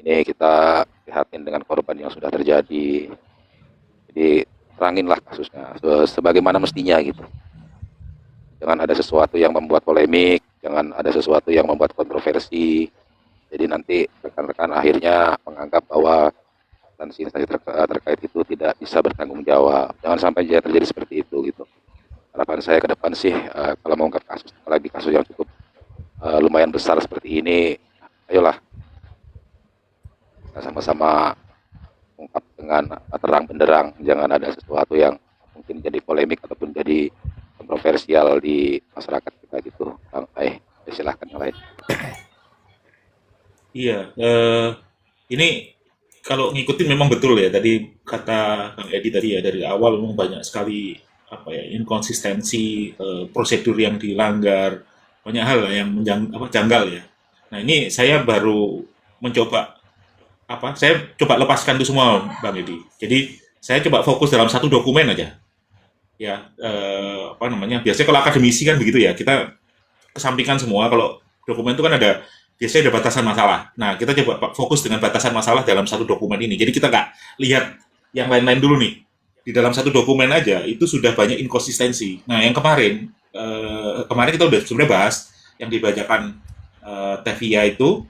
ini kita prihatin dengan korban yang sudah terjadi. Jadi teranginlah kasusnya sebagaimana mestinya gitu. Jangan ada sesuatu yang membuat polemik, jangan ada sesuatu yang membuat kontroversi. Jadi nanti rekan-rekan akhirnya menganggap bahwa instansi terkait itu tidak bisa bertanggung jawab. Jangan sampai terjadi seperti itu gitu. Harapan saya ke depan sih kalau mau mengungkap kasus, apalagi kasus yang cukup lumayan besar seperti ini, ayolah kita sama-sama ungkap dengan terang benderang, jangan ada sesuatu yang mungkin jadi polemik ataupun jadi kontroversial di masyarakat kita gitu. Silahkan yang lain. Iya, ini kalau ngikutin memang betul ya. Tadi kata Kang Edi tadi ya, dari awal memang banyak sekali apa ya, inkonsistensi, prosedur yang dilanggar, banyak hal yang janggal ya. Nah ini saya baru mencoba saya coba lepaskan itu semua, Bang Edi. Jadi saya coba fokus dalam satu dokumen aja. Ya, biasanya kalau akademisi kan begitu ya, kita kesampingkan semua. Kalau dokumen itu kan biasanya ada batasan masalah. Nah, kita coba fokus dengan batasan masalah dalam satu dokumen ini. Jadi kita nggak lihat yang lain-lain dulu nih. Di dalam satu dokumen aja itu sudah banyak inkonsistensi. Nah, yang kemarin kita udah sebenarnya bahas yang dibacakan Tevia itu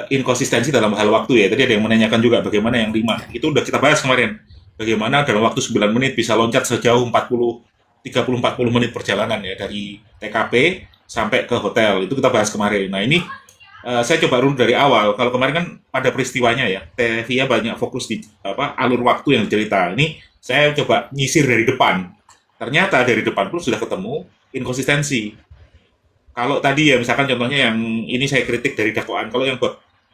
inkonsistensi dalam hal waktu ya. Tadi ada yang menanyakan juga bagaimana yang 5. Itu udah kita bahas kemarin. Bagaimana dalam waktu 9 menit bisa loncat sejauh 30-40 menit perjalanan ya, dari TKP sampai ke hotel. Itu kita bahas kemarin. Nah ini saya coba runut dari awal. Kalau kemarin kan pada peristiwanya ya, Tevia banyak fokus di alur waktu yang dicerita. Ini saya coba nyisir dari depan. Ternyata dari depan pun sudah ketemu inkonsistensi. Kalau tadi ya misalkan contohnya yang ini saya kritik dari dakwaan. Kalau yang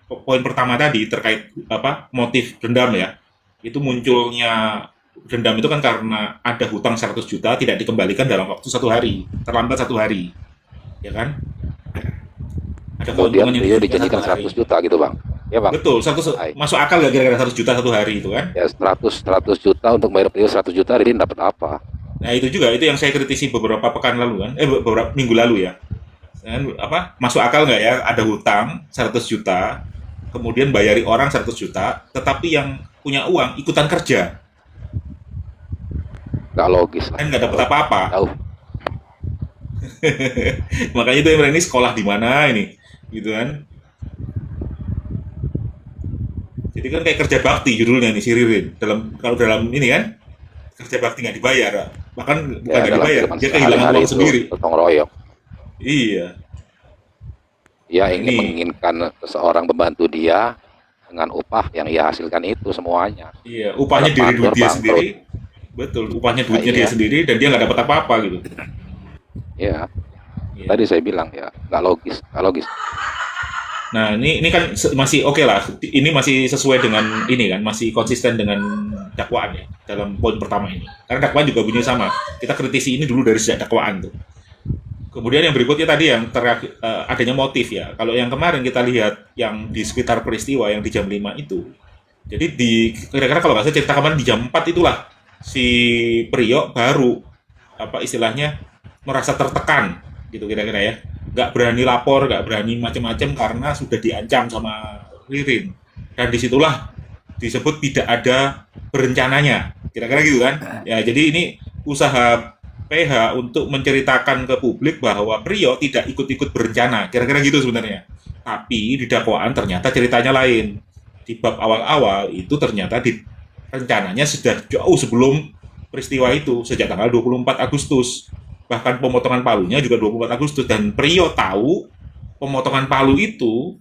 poin pertama tadi terkait motif dendam ya, itu munculnya dendam itu kan karena ada hutang 100 juta tidak dikembalikan dalam waktu 1 hari, terlambat 1 hari, ya kan? Ada Kemudian keuntungan yang beliau diberikan dijanjikan 1 hari. 100 juta gitu bang. Ya bang. Betul, masuk akal nggak kira-kira 100 juta 1 hari itu kan? Ya 100 juta untuk bayar beliau 100 juta, Ridin dapat apa? Nah itu juga, itu yang saya kritisi beberapa pekan lalu kan, beberapa minggu lalu ya. Dan, masuk akal nggak ya, ada hutang 100 juta, kemudian bayari orang 100 juta, tetapi yang punya uang ikutan kerja. Nggak logis lah. Kan nggak dapat apa-apa. Tahu. Makanya itu yang ini sekolah di mana ini, gitu kan? Jadi kan kayak kerja bakti judulnya nih, si Ririn. Kalau dalam ini kan, kerja bakti nggak dibayar, bahkan bukan Ya nggak dalam dibayar, kehidupan dia kehilangan sehari-hari uang itu sendiri. gotong royong. Iya. Dia Nah ingin ini, menginginkan seseorang membantu dia dengan upah yang ia hasilkan itu semuanya. iya, Kalau upahnya dari duit mandor dia bangkrut, sendiri, betul, upahnya nah duitnya dia iya, sendiri, dan dia nggak dapat apa-apa gitu. ya. Iya. Tadi saya bilang ya nggak logis, nggak logis. Nah, ini kan masih oke lah. Ini masih sesuai dengan ini kan, masih konsisten dengan dakwaan ya dalam poin pertama ini. Karena dakwaan juga bunyi sama. Kita kritisi ini dulu dari sejak dakwaan tuh. Kemudian yang berikutnya tadi yang adanya motif ya. Kalau yang kemarin kita lihat yang di sekitar peristiwa yang di jam 5 itu. Jadi kira-kira kalau nggak salah cerita kemarin di jam 4 itulah si Priyo baru istilahnya merasa tertekan gitu kira-kira ya. Nggak berani lapor, nggak berani macam-macam karena sudah diancam sama Ririn. Dan disitulah disebut tidak ada berencananya. Kira-kira gitu kan. Ya jadi ini usaha PH untuk menceritakan ke publik bahwa Priyo tidak ikut-ikut berencana, kira-kira gitu sebenarnya. Tapi di dakwaan ternyata ceritanya lain. Di bab awal-awal itu ternyata rencananya sudah jauh sebelum peristiwa itu sejak tanggal 24 Agustus. Bahkan pemotongan palunya juga 24 Agustus. Dan Priyo tahu pemotongan palu itu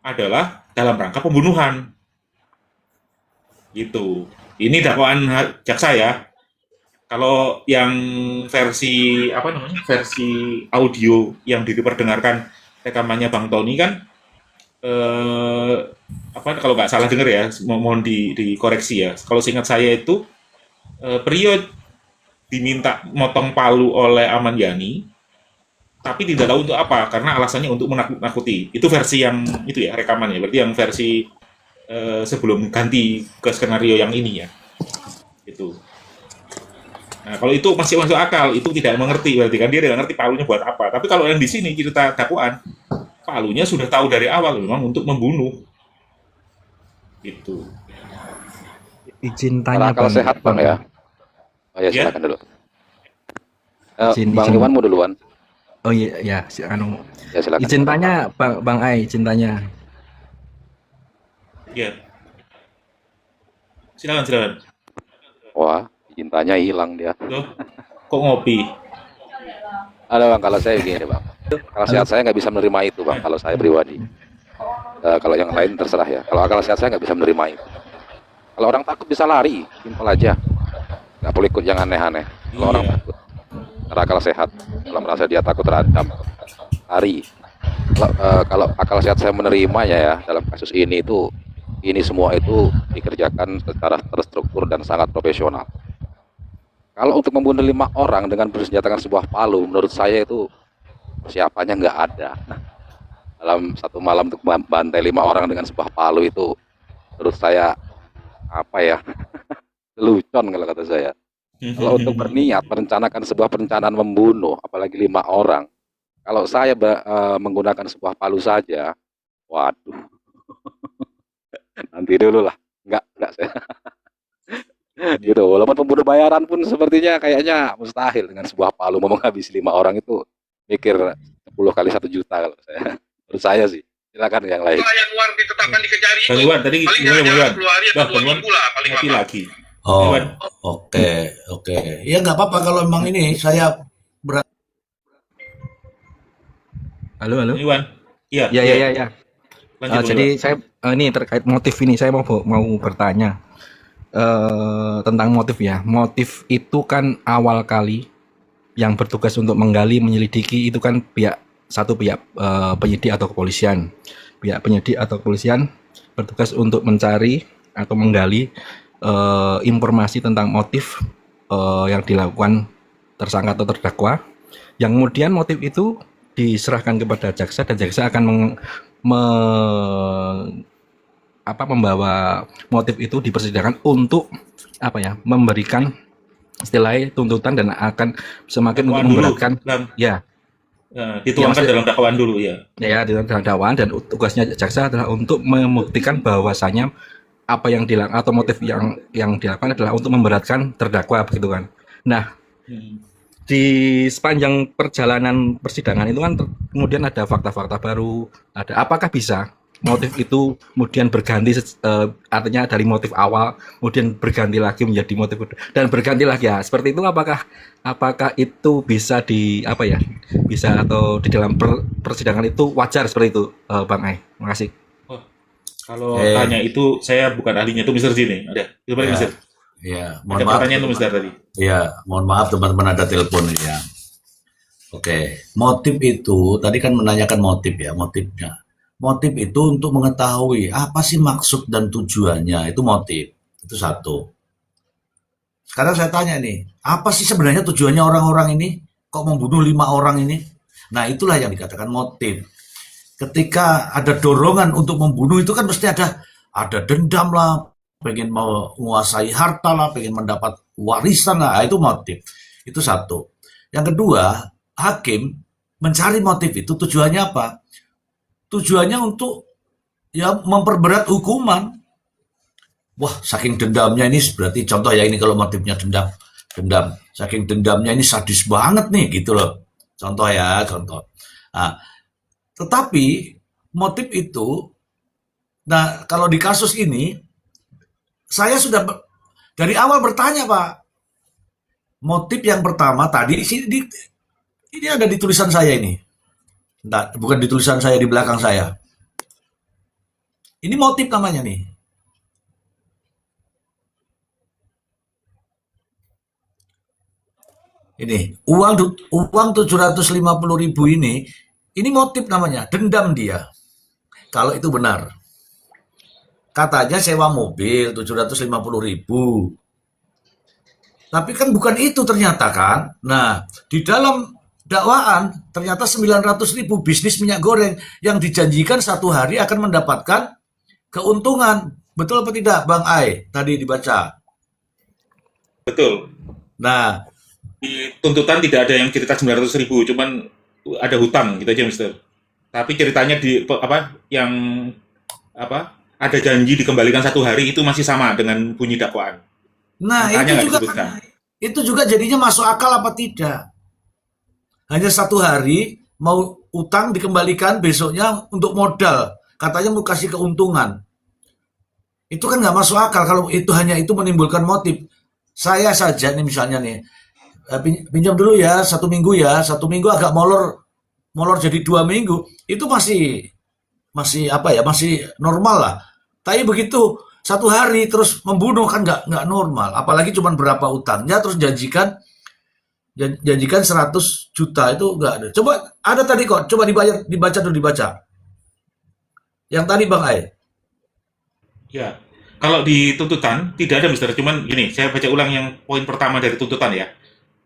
adalah dalam rangka pembunuhan. Gitu. Ini dakwaan jaksa ya. Kalau yang versi apa namanya? Versi audio yang diperdengarkan rekamannya Bang Tony kan apa kalau nggak salah dengar ya, mohon dikoreksi ya. Kalau seingat saya itu Priyo diminta motong palu oleh Ahmad Yani, tapi tidak tahu untuk apa, karena alasannya untuk menakut-nakuti. Itu versi yang itu ya rekamannya. Berarti yang versi sebelum ganti ke skenario yang ini ya. Itu. Nah, kalau itu masih masuk akal, itu tidak mengerti berarti kan dia tidak mengerti palunya buat apa. Tapi kalau yang di sini cerita dakwaan, palunya sudah tahu dari awal memang untuk membunuh. Gitu. Izin Para tanya akal Bang, sehat Bang ya. Oh ya, Ya. silakan dulu. Izin, Bang izin. Iwan mau duluan. Oh iya, ya, Ya silakan. izin tanya Bang Ai, izin tanya. Ya. Silakan. Wah, cintanya hilang dia. Loh, kok ngopi? Ada Bang, kalau saya gini Bang. Kalau sehat saya nggak bisa menerima itu Bang, kalau saya pribadi. Kalau yang lain terserah ya. Kalau akal sehat saya nggak bisa menerima itu. Kalau orang takut bisa lari, simpel aja. Nggak boleh ikut yang aneh-aneh. Kalau orang takut, karena akal sehat. Kalau merasa dia takut terancam, lari. Kalau akal sehat saya menerima ya dalam kasus ini itu, ini semua itu dikerjakan secara terstruktur dan sangat profesional. Kalau untuk membunuh 5 orang dengan bersenjatakan sebuah palu, menurut saya itu persiapannya nggak ada. Dalam satu malam untuk bantai 5 orang dengan sebuah palu itu, menurut saya apa ya, lelucon kalau kata saya. Kalau untuk berniat merencanakan sebuah perencanaan membunuh, apalagi 5 orang, kalau saya menggunakan sebuah palu saja, waduh, nanti dulu lah, nggak saya. Gitu, walaupun pembunuh bayaran pun sepertinya kayaknya mustahil dengan sebuah palu mau menghabisi 5 orang itu, mikir 10 kali 1 juta kalau saya. Menurut saya sih. Silakan yang lain. Bang Iwan tadi gimana Bang Iwan? Bah, Bang Iwan ngopi lagi. Oh, Iwan. oke. Ya nggak apa-apa kalau memang ini saya berat. Halo. Iwan. Iya. Ya. Lanjut, Bang Jadi Iwan. saya ini terkait motif ini saya mau bertanya tentang motif ya. Motif itu kan awal kali yang bertugas untuk menggali, menyelidiki itu kan satu pihak penyidik atau kepolisian. Pihak penyidik atau kepolisian bertugas untuk mencari atau menggali informasi tentang motif yang dilakukan tersangka atau terdakwa. Yang kemudian motif itu diserahkan kepada jaksa dan jaksa akan membawa motif itu di persidangan untuk memberikan istilahnya tuntutan dan akan semakin Dakwaan untuk dulu, memberatkan Bang. ya Dituangkan dalam dakwaan dulu ya. ya dalam dakwaan, dan tugasnya jaksa adalah untuk membuktikan bahwasanya apa yang dilakukan atau motif yang dilakukan adalah untuk memberatkan terdakwa begitu kan. Nah, di sepanjang perjalanan persidangan itu kan kemudian ada fakta-fakta baru, ada apakah bisa motif itu kemudian berganti, artinya dari motif awal kemudian berganti lagi menjadi motif dan berganti lagi ya seperti itu, apakah itu bisa bisa atau di dalam persidangan itu wajar seperti itu, Bang Ai? Makasih. Kalau tanya itu saya bukan ahlinya, itu Mr. Z nih. Ada. Gimana Mr. Ya, Ada mohon maaf. pertanyaan tuh Mr. tadi. Ya, mohon maaf teman-teman, ada telepon ya. Oke, motif itu tadi kan menanyakan motif ya, motifnya. Motif itu untuk mengetahui apa sih maksud dan tujuannya, itu motif. Itu satu. Sekarang saya tanya nih, apa sih sebenarnya tujuannya orang-orang ini? Kok membunuh 5 orang ini? Nah, itulah yang dikatakan motif. Ketika ada dorongan untuk membunuh itu kan mesti ada dendam lah, pengen menguasai harta lah, pengen mendapat warisan lah, itu motif. Itu satu. Yang kedua, hakim mencari motif itu tujuannya apa? Tujuannya untuk ya memperberat hukuman. Wah, saking dendamnya ini berarti contoh ya, ini kalau motifnya dendam. Saking dendamnya ini sadis banget nih gitu loh. Contoh. Nah, tetapi motif itu, nah kalau di kasus ini saya sudah dari awal bertanya, Pak. motif yang pertama tadi ini ada di tulisan saya ini. Enggak, bukan di tulisan saya di belakang saya. Ini motif namanya nih. Ini uang 750.000 ini motif namanya, dendam dia. Kalau itu benar. Katanya sewa mobil 750.000. Tapi kan bukan itu ternyata kan. Nah, di dalam dakwaan ternyata 900.000 bisnis minyak goreng yang dijanjikan satu hari akan mendapatkan keuntungan. Betul apa tidak, Bang Ai? Tadi dibaca. Betul. Nah, Di tuntutan tidak ada yang cerita 900.000, cuman ada hutang gitu aja, Mister. Tapi ceritanya yang ada janji dikembalikan satu hari itu masih sama dengan bunyi dakwaan. nah Angkanya nggak disebutkan. itu juga jadinya masuk akal apa tidak? Hanya satu hari mau utang dikembalikan besoknya untuk modal. Katanya mau kasih keuntungan. Itu kan nggak masuk akal kalau itu hanya itu menimbulkan motif. Saya saja nih misalnya nih, pinjam dulu ya 1 minggu ya, 1 minggu agak molor jadi 2 minggu, itu masih masih normal lah. Tapi begitu satu hari terus membunuh kan nggak normal. Apalagi cuma berapa utangnya terus janjikan 100 juta itu nggak ada. Coba ada tadi kok, coba dibaca. Yang tadi Bang Ai. Ya, kalau di tuntutan tidak ada, Mister. Cuman gini, saya baca ulang yang poin pertama dari tuntutan ya.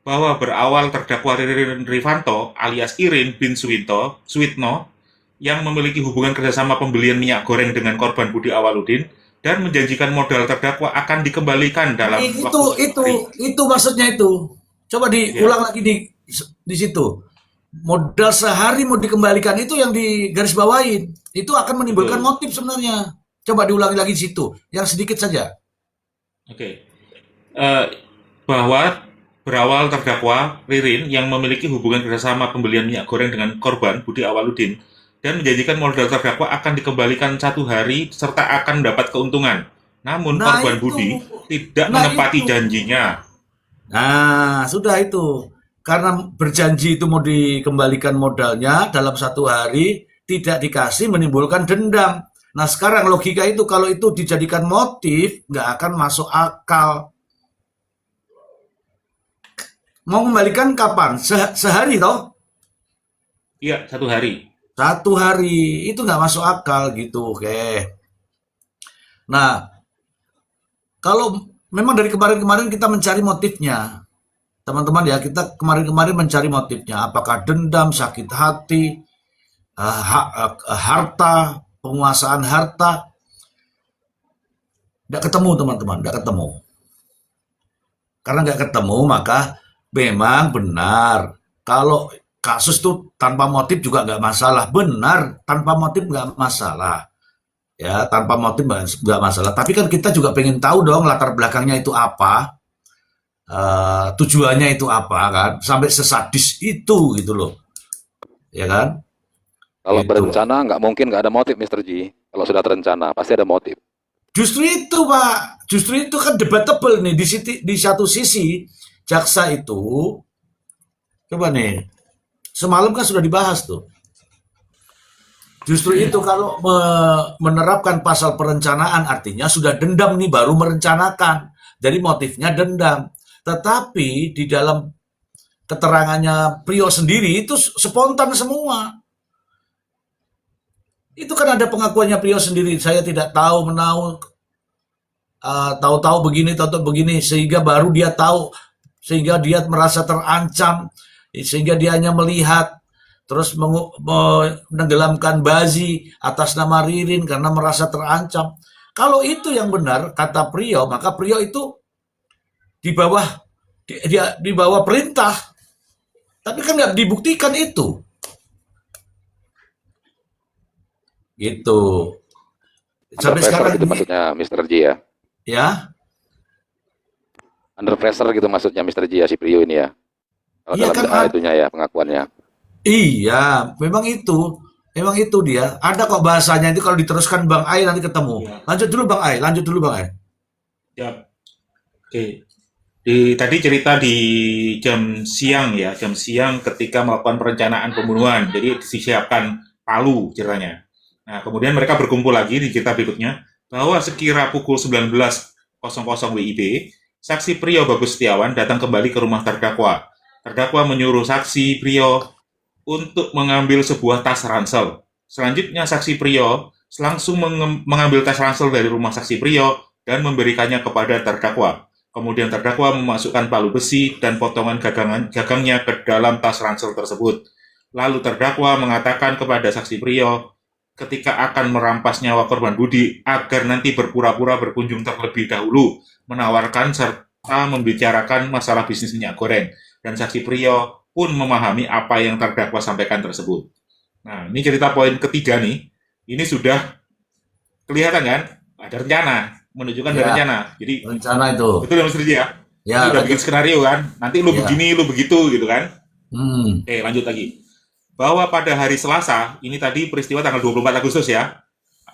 Bahwa berawal terdakwa Ririn Rifanto alias Irin bin Suwitno yang memiliki hubungan kerjasama pembelian minyak goreng dengan korban Budi Awaludin dan menjanjikan modal terdakwa akan dikembalikan dalam Itu maksudnya itu. Coba diulang lagi di situ. Modal sehari mau dikembalikan itu yang digarisbawain. Itu akan menimbulkan motif sebenarnya. Coba diulangi lagi di situ. Yang sedikit saja. Oke. Bahwa berawal terdakwa Ririn yang memiliki hubungan kerjasama pembelian minyak goreng dengan korban Budi Awaludin dan menjanjikan modal terdakwa akan dikembalikan 1 hari serta akan mendapat keuntungan. Namun korban Budi tidak menepati janjinya. Nah, sudah itu. Karena berjanji itu mau dikembalikan modalnya dalam 1 hari, tidak dikasih menimbulkan dendam. Nah, sekarang logika itu kalau itu dijadikan motif, nggak akan masuk akal. Mau kembalikan kapan? Sehari toh? Iya, 1 hari. 1 hari. Itu nggak masuk akal gitu. Oke. Nah, kalau memang dari kemarin-kemarin kita mencari motifnya. Teman-teman ya, kita kemarin-kemarin mencari motifnya. Apakah dendam, sakit hati, harta, penguasaan harta. Nggak ketemu teman-teman, nggak ketemu. Karena nggak ketemu maka memang benar. Kalau kasus itu tanpa motif juga nggak masalah. Benar, tanpa motif nggak masalah. Ya, tanpa motif nggak masalah. Tapi kan kita juga pengen tahu dong latar belakangnya itu apa. Tujuannya itu apa kan. Sampai sesadis itu gitu loh. Ya kan? Kalau Gitu. berencana nggak mungkin nggak ada motif, Mr. Ji. Kalau sudah terencana pasti ada motif. Justru itu Pak. Justru itu kan debatable nih. Di satu sisi jaksa itu, coba nih, semalam kan sudah dibahas tuh. Justru itu kalau menerapkan pasal perencanaan artinya sudah dendam nih baru merencanakan. Jadi motifnya dendam. Tetapi di dalam keterangannya Priyo sendiri itu spontan semua. Itu kan ada pengakuannya Priyo sendiri. Saya tidak tahu menahu, tahu-tahu begini, sehingga baru dia tahu, sehingga dia merasa terancam, sehingga dia hanya melihat, terus menenggelamkan Bazi atas nama Ririn karena merasa terancam. Kalau itu yang benar, kata Priyo, maka Priyo itu di bawah perintah. Tapi kan nggak dibuktikan itu. Gitu. Under Sampai pressure sekarang gitu ini, maksudnya Mr. Ji ya. ya, Under pressure gitu maksudnya Mr. Ji ya, si Priyo ini ya. Kalau iya dalam kan, itunya ya, pengakuannya. iya, memang itu dia. Ada kok bahasanya itu kalau diteruskan Bang Ai nanti ketemu. Iya. Lanjut dulu Bang Ai. Ya. Oke. Tadi cerita di jam siang ya, jam siang ketika melakukan perencanaan pembunuhan. Jadi disiapkan palu ceritanya. Nah, kemudian mereka berkumpul lagi di cerita berikutnya bahwa sekira pukul 19.00 WIB, saksi Priyo Bagus Setiawan datang kembali ke rumah terdakwa. Terdakwa menyuruh saksi Priyo untuk mengambil sebuah tas ransel. Selanjutnya saksi Priyo langsung mengambil tas ransel dari rumah saksi Priyo dan memberikannya kepada terdakwa. Kemudian terdakwa memasukkan palu besi dan potongan gagangnya ke dalam tas ransel tersebut. Lalu terdakwa mengatakan kepada saksi Priyo ketika akan merampas nyawa korban Budi agar nanti berpura-pura berkunjung terlebih dahulu, menawarkan serta membicarakan masalah bisnis minyak goreng. Dan saksi Priyo pun memahami apa yang terdakwa sampaikan tersebut. Nah, ini cerita poin ketiga nih. Ini sudah kelihatan kan? Ada rencana. Menunjukkan ada Ya, rencana. Jadi rencana itu. betul ya Mas Riji ya? Ya, Ini udah bikin lanjut. skenario kan? Nanti lu Ya. begini, lu begitu gitu kan? Hmm. Oke, lanjut lagi. Bahwa pada hari Selasa, ini tadi peristiwa tanggal 24 Agustus ya,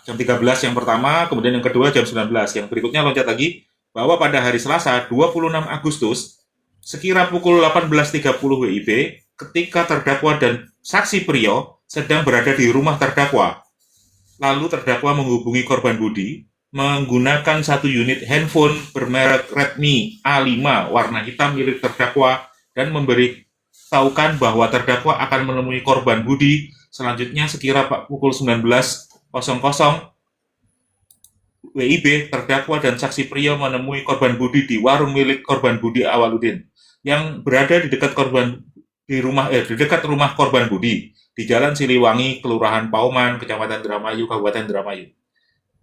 jam 13 yang pertama, kemudian yang kedua jam 19. Yang berikutnya loncat lagi, bahwa pada hari Selasa 26 Agustus, sekira pukul 18.30 WIB, ketika terdakwa dan saksi Priyo sedang berada di rumah terdakwa. Lalu terdakwa menghubungi korban Budi menggunakan satu unit handphone bermerek Redmi A5 warna hitam milik terdakwa dan memberitahukan bahwa terdakwa akan menemui korban Budi selanjutnya sekira pukul 19.00 WIB. Terdakwa dan saksi Priyo menemui korban Budi di warung milik korban Budi Awaludin yang berada di dekat rumah korban Budi di Jalan Siliwangi, Kelurahan Pauman, Kecamatan Indramayu, Kabupaten Indramayu,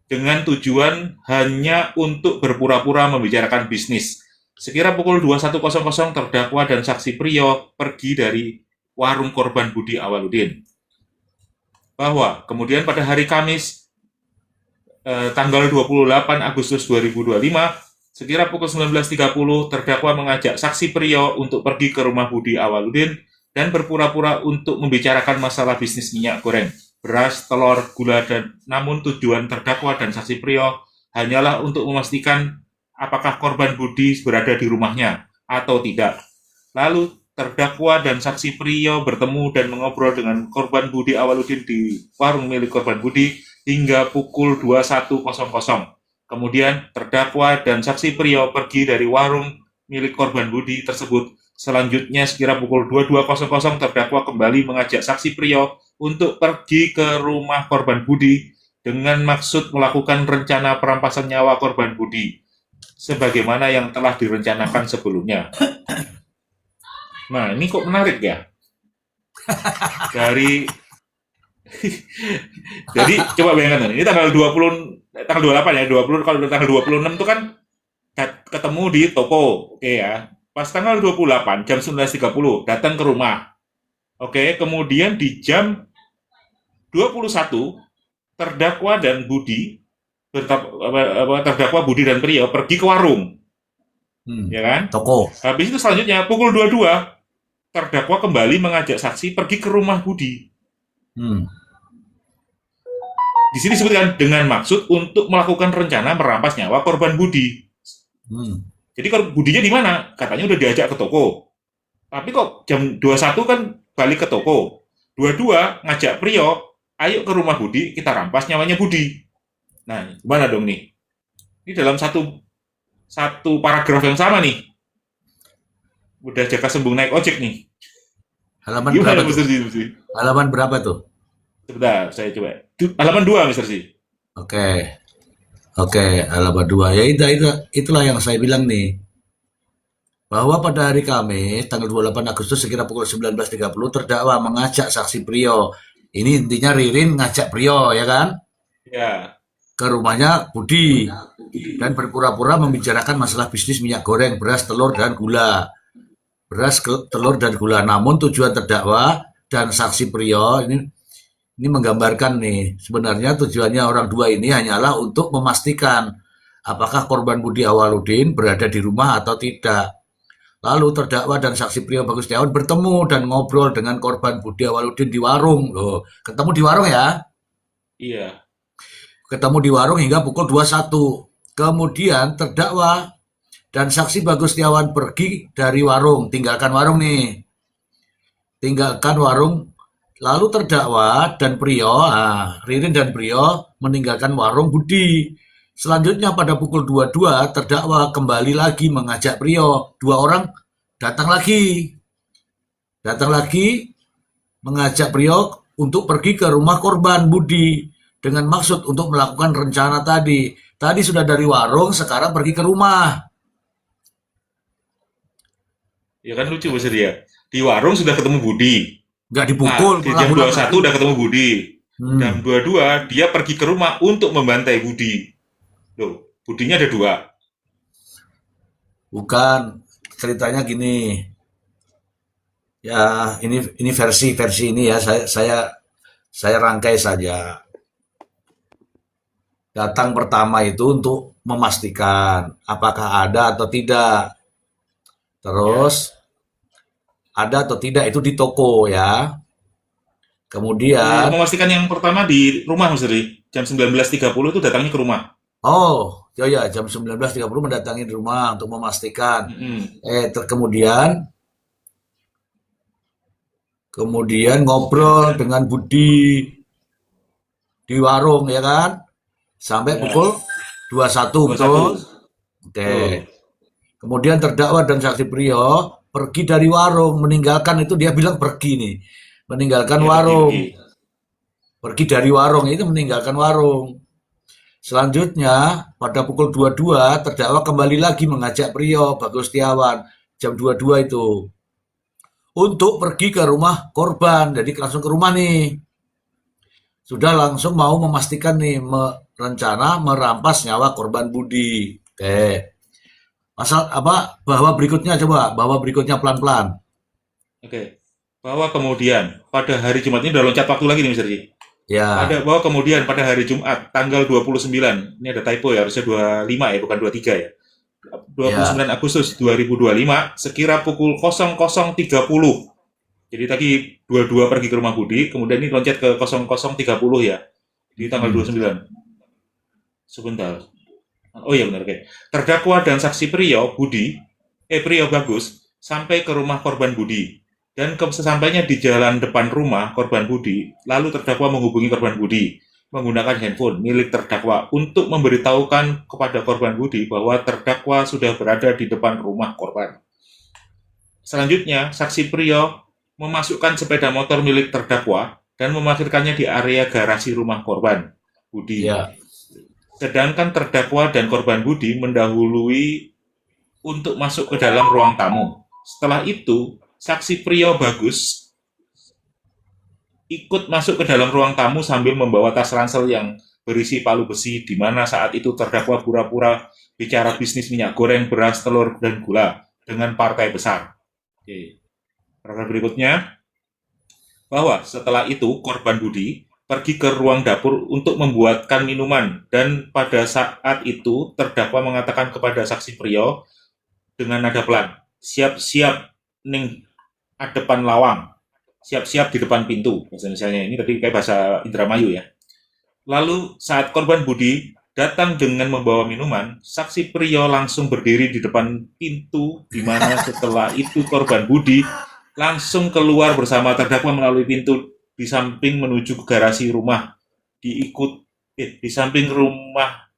dengan tujuan hanya untuk berpura-pura membicarakan bisnis. Sekira pukul 21.00 terdakwa dan saksi Priyo pergi dari warung korban Budi Awaludin. Bahwa kemudian pada hari Kamis tanggal 28 Agustus 2025, sekira pukul 19.30 terdakwa mengajak saksi Priyo untuk pergi ke rumah Budi Awaludin dan berpura-pura untuk membicarakan masalah bisnis minyak goreng, beras, telur, gula, dan namun tujuan terdakwa dan saksi Priyo hanyalah untuk memastikan apakah korban Budi berada di rumahnya atau tidak. Lalu terdakwa dan saksi Priyo bertemu dan mengobrol dengan korban Budi Awaludin di warung milik korban Budi hingga pukul 21.00. Kemudian terdakwa dan saksi Priyo pergi dari warung milik korban Budi tersebut. Selanjutnya sekira pukul 22.00 terdakwa kembali mengajak saksi Priyo untuk pergi ke rumah korban Budi dengan maksud melakukan rencana perampasan nyawa korban Budi sebagaimana yang telah direncanakan sebelumnya. Nah, ini kok menarik ya? Jadi coba bayangkan ini tanggal 28 ya, 20 kalau tanggal 26 itu kan ketemu di toko. Oke ya. Pas tanggal 28 jam 19.30 datang ke rumah. Oke, kemudian di jam 21 terdakwa dan Budi terdakwa Budi dan Priyo pergi ke warung. Ya kan? Toko. Habis itu selanjutnya pukul 22 terdakwa kembali mengajak saksi pergi ke rumah Budi. Di sini disebutkan dengan maksud untuk melakukan rencana merampas nyawa korban Budi. Jadi kalau Budinya di mana? Katanya udah diajak ke toko. Tapi kok jam 21 kan balik ke toko. 22 ngajak Priyo, ayo ke rumah Budi, kita rampas nyawanya Budi. Nah, gimana dong nih? Ini dalam satu paragraf yang sama nih. Udah jaka sembung naik ojek nih. Halaman Gimana, berapa Mr. tuh? Z? Halaman berapa tuh? Sebentar, saya coba. Halaman 2, Mr. Z. Oke, halaman 2. Ya itulah yang saya bilang nih. Bahwa pada hari Kamis, tanggal 28 Agustus sekira pukul 19.30 terdakwa mengajak saksi Priyo. Ini intinya Ririn ngajak Priyo, ya kan? Ya. Ke rumahnya Budi dan berpura-pura membicarakan masalah bisnis minyak goreng, beras, telur, dan gula. Beras, telur, dan gula. Namun tujuan terdakwa dan saksi Priyo ini menggambarkan nih, sebenarnya tujuannya orang dua ini hanyalah untuk memastikan apakah korban Budi Awaludin berada di rumah atau tidak. Lalu terdakwa dan saksi Priyo Bagus Setiawan bertemu dan ngobrol dengan korban Budi Awaludin di warung. Loh, ketemu di warung ya? Iya. Ketemu di warung hingga pukul 21. Kemudian terdakwa dan saksi Bagus Setiawan pergi dari warung, tinggalkan warung nih, tinggalkan warung. Lalu terdakwa dan Priyo, Ririn dan Priyo meninggalkan warung Budi. Selanjutnya pada pukul 22 terdakwa kembali lagi mengajak Priyo. Dua orang datang lagi mengajak Priyo untuk pergi ke rumah korban Budi dengan maksud untuk melakukan rencana tadi. Tadi sudah dari warung, sekarang pergi ke rumah. Ya kan lucu Mas Ria. Di warung sudah ketemu Budi. Nggak Nah, dipukul, di jam pulang 21 lagi. udah ketemu Budi. Jam Hmm, 22 dia pergi ke rumah untuk membantai Budi. Loh, Budinya ada dua. bukan. Ceritanya gini. Ya, ini versi ini ya. Saya rangkai saja. Datang pertama itu untuk memastikan apakah ada atau tidak. Ya. Terus ada atau tidak itu di toko ya. Kemudian, Memastikan yang pertama di rumah Mas Ri. Jam 19.30 itu datangnya ke rumah. oh ya jam 19.30 mendatangi di rumah untuk memastikan. Mm-mm. Kemudian ngobrol dengan Budi di warung ya kan, sampai Ya, pukul 21 betul? 21. Oke. Betul. Kemudian terdakwa dan saksi Priyo pergi dari warung, meninggalkan itu dia bilang pergi nih, meninggalkan Ya pergi. warung, pergi dari warung itu meninggalkan warung. Selanjutnya pada pukul 22 terdakwa kembali lagi mengajak Priyo Bagus Setiawan jam 22 itu untuk pergi ke rumah korban. Jadi langsung ke rumah nih. Sudah langsung mau memastikan nih rencana merampas nyawa korban Budi. Oke. Bahwa berikutnya coba, bahwa berikutnya pelan-pelan. Oke. Bahwa kemudian pada hari Jumat ini udah loncat waktu lagi nih Mas Ri. Ya, Bahwa kemudian pada hari Jumat tanggal 29, ini ada typo ya, harusnya 25 ya, bukan 23 ya. 29 ya. Agustus 2025 sekira pukul 00.30. Jadi tadi 22 pergi ke rumah Budi, kemudian ini loncat ke 00.30 ya. Di tanggal 29. Sebentar. Oh iya benar, oke. Terdakwa dan saksi Priyo Bagus sampai ke rumah korban Budi. Dan sesampainya di jalan depan rumah korban Budi, lalu terdakwa menghubungi korban Budi menggunakan handphone milik terdakwa untuk memberitahukan kepada korban Budi bahwa terdakwa sudah berada di depan rumah korban. Selanjutnya, saksi Priyo memasukkan sepeda motor milik terdakwa dan memarkirkannya di area garasi rumah korban Budi. Ya. Sedangkan terdakwa dan korban Budi mendahului untuk masuk ke dalam ruang tamu. Setelah itu, saksi Priyo Bagus ikut masuk ke dalam ruang tamu sambil membawa tas ransel yang berisi palu besi, di mana saat itu terdakwa pura-pura bicara bisnis minyak goreng, beras, telur, dan gula dengan partai besar. Oke. Paragraf berikutnya, bahwa setelah itu korban Budi pergi ke ruang dapur untuk membuatkan minuman, dan pada saat itu terdakwa mengatakan kepada saksi Priyo dengan nada pelan, siap-siap ning adepan lawang, siap-siap di depan pintu. Bahasa Indonesia ini tadi kayak bahasa Indramayu ya. Lalu saat korban Budi datang dengan membawa minuman, saksi Priyo langsung berdiri di depan pintu, di mana setelah itu korban Budi langsung keluar bersama terdakwa melalui pintu di samping menuju ke garasi rumah. Di samping rumah,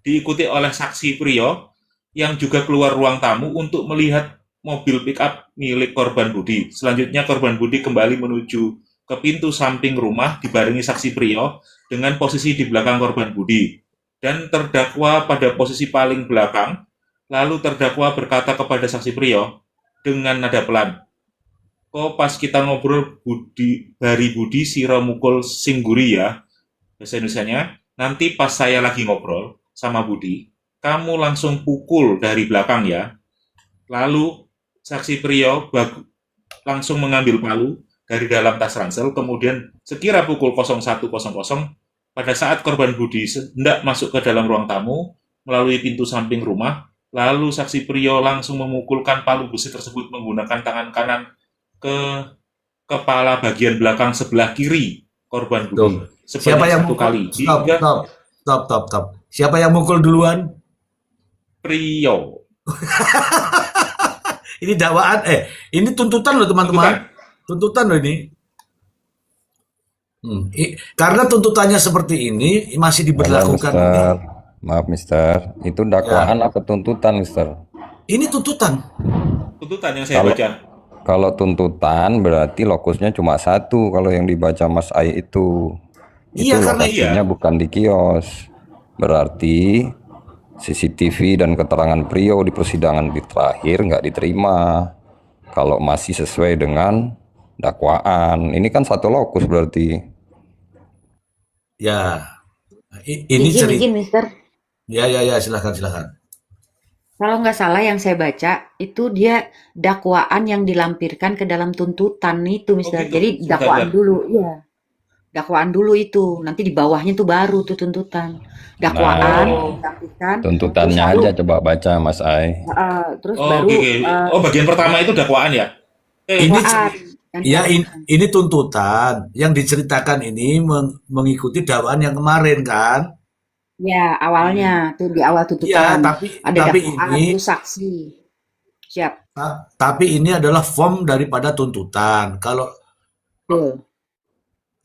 diikuti oleh saksi Priyo yang juga keluar ruang tamu untuk melihat mobil pick-up milik korban Budi. Selanjutnya korban Budi kembali menuju ke pintu samping rumah dibarengi saksi Priyo dengan posisi di belakang korban Budi. Dan terdakwa pada posisi paling belakang, lalu terdakwa berkata kepada saksi Priyo dengan nada pelan, kok pas kita ngobrol Bari Budi sira mukul singguri ya, bahasa Indonesianya, nanti pas saya lagi ngobrol sama Budi, kamu langsung pukul dari belakang ya. Lalu saksi Priyo langsung mengambil palu dari dalam tas ransel, kemudian sekira pukul 01.00 pada saat korban Budi hendak masuk ke dalam ruang tamu melalui pintu samping rumah, lalu saksi Priyo langsung memukulkan palu besi tersebut menggunakan tangan kanan ke kepala bagian belakang sebelah kiri korban Budi Siapa sebanyak yang 1 kali. Stop. Siapa yang mukul duluan? Priyo. Ini dakwaan, ini tuntutan loh teman-teman. Tuntutan loh ini. Karena tuntutannya seperti ini masih Halo, diberlakukan. Mister. Maaf, Mister. Itu dakwaan Ya, apa tuntutan, Mister? ini tuntutan. Tuntutan yang saya Kalau baca. kalau tuntutan berarti lokusnya cuma satu. Kalau yang dibaca Mas Ai itu Iya, karena lokasinya bukan di kios. Berarti CCTV dan keterangan Priyo di persidangan di terakhir nggak diterima. Kalau masih sesuai dengan dakwaan, ini kan satu lokus berarti. ya, ini cerita. Izin, Mister. Ya, silakan. Kalau nggak salah yang saya baca, itu dia dakwaan yang dilampirkan ke dalam tuntutan itu, Oh Mister. gitu. Jadi Sebentar, dakwaan sebentar. dulu, iya. Dakwaan dulu itu, nanti di bawahnya tuh baru tuh tuntutan. Dakwaan Nah, dilampirkan, terus tuntutannya baru, aja coba baca, Mas Ai. terus Oh, baru oke. Oh, bagian pertama itu dakwaan ya? Ini dakwaan yang ya dilampirkan. ini tuntutan yang diceritakan ini mengikuti dakwaan yang kemarin kan? Ya, Hmm. awalnya tuh di awal Iya, tuntutan ada tapi dakwaan, ini terus saksi. Siap. tapi ini adalah form daripada tuntutan. Kalau Betul.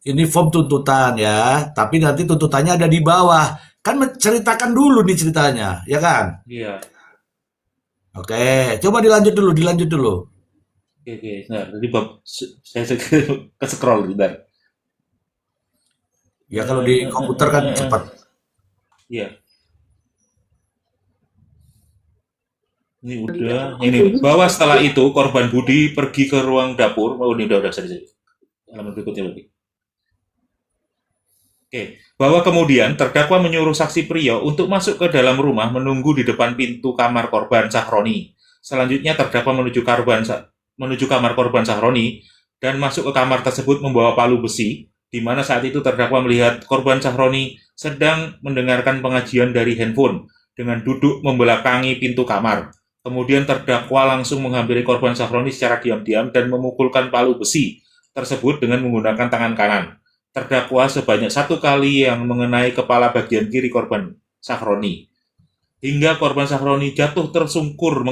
ini form tuntutan ya, tapi nanti tuntutannya ada di bawah. Kan menceritakan dulu nih ceritanya, ya kan? Iya. Oke, coba dilanjut dulu. Oke. Nah, jadi saya ke scroll bentar. Ya kalau di komputer kan cepat. Iya. Ini udah. Ini bahwa setelah itu korban Budi pergi ke ruang dapur. Oh, ini udah saya halaman berikutnya lagi. Oke, bahwa kemudian terdakwa menyuruh saksi Priyo untuk masuk ke dalam rumah menunggu di depan pintu kamar korban Sahroni. Selanjutnya terdakwa menuju kamar korban Sahroni dan masuk ke kamar tersebut membawa palu besi, di mana saat itu terdakwa melihat korban Sahroni sedang mendengarkan pengajian dari handphone dengan duduk membelakangi pintu kamar. Kemudian terdakwa langsung menghampiri korban Sahroni secara diam-diam dan memukulkan palu besi tersebut dengan menggunakan tangan kanan. Terdakwa sebanyak 1 kali yang mengenai kepala bagian kiri korban Sahroni, hingga korban Sahroni jatuh tersungkur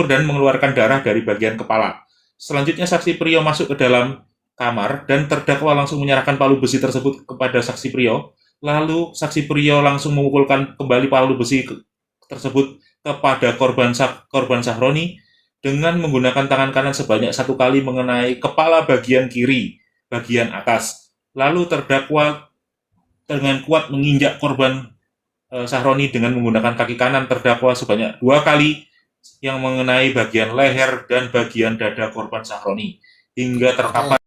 dan mengeluarkan darah dari bagian kepala. Selanjutnya saksi Priyo masuk ke dalam kamar dan terdakwa langsung menyerahkan palu besi tersebut kepada saksi Priyo. Lalu saksi Priyo langsung memukulkan kembali palu besi tersebut kepada korban Sahroni dengan menggunakan tangan kanan sebanyak 1 kali mengenai kepala bagian kiri bagian atas. Lalu terdakwa dengan kuat menginjak korban Sahroni dengan menggunakan kaki kanan terdakwa sebanyak 2 kali yang mengenai bagian leher dan bagian dada korban Sahroni hingga terkapar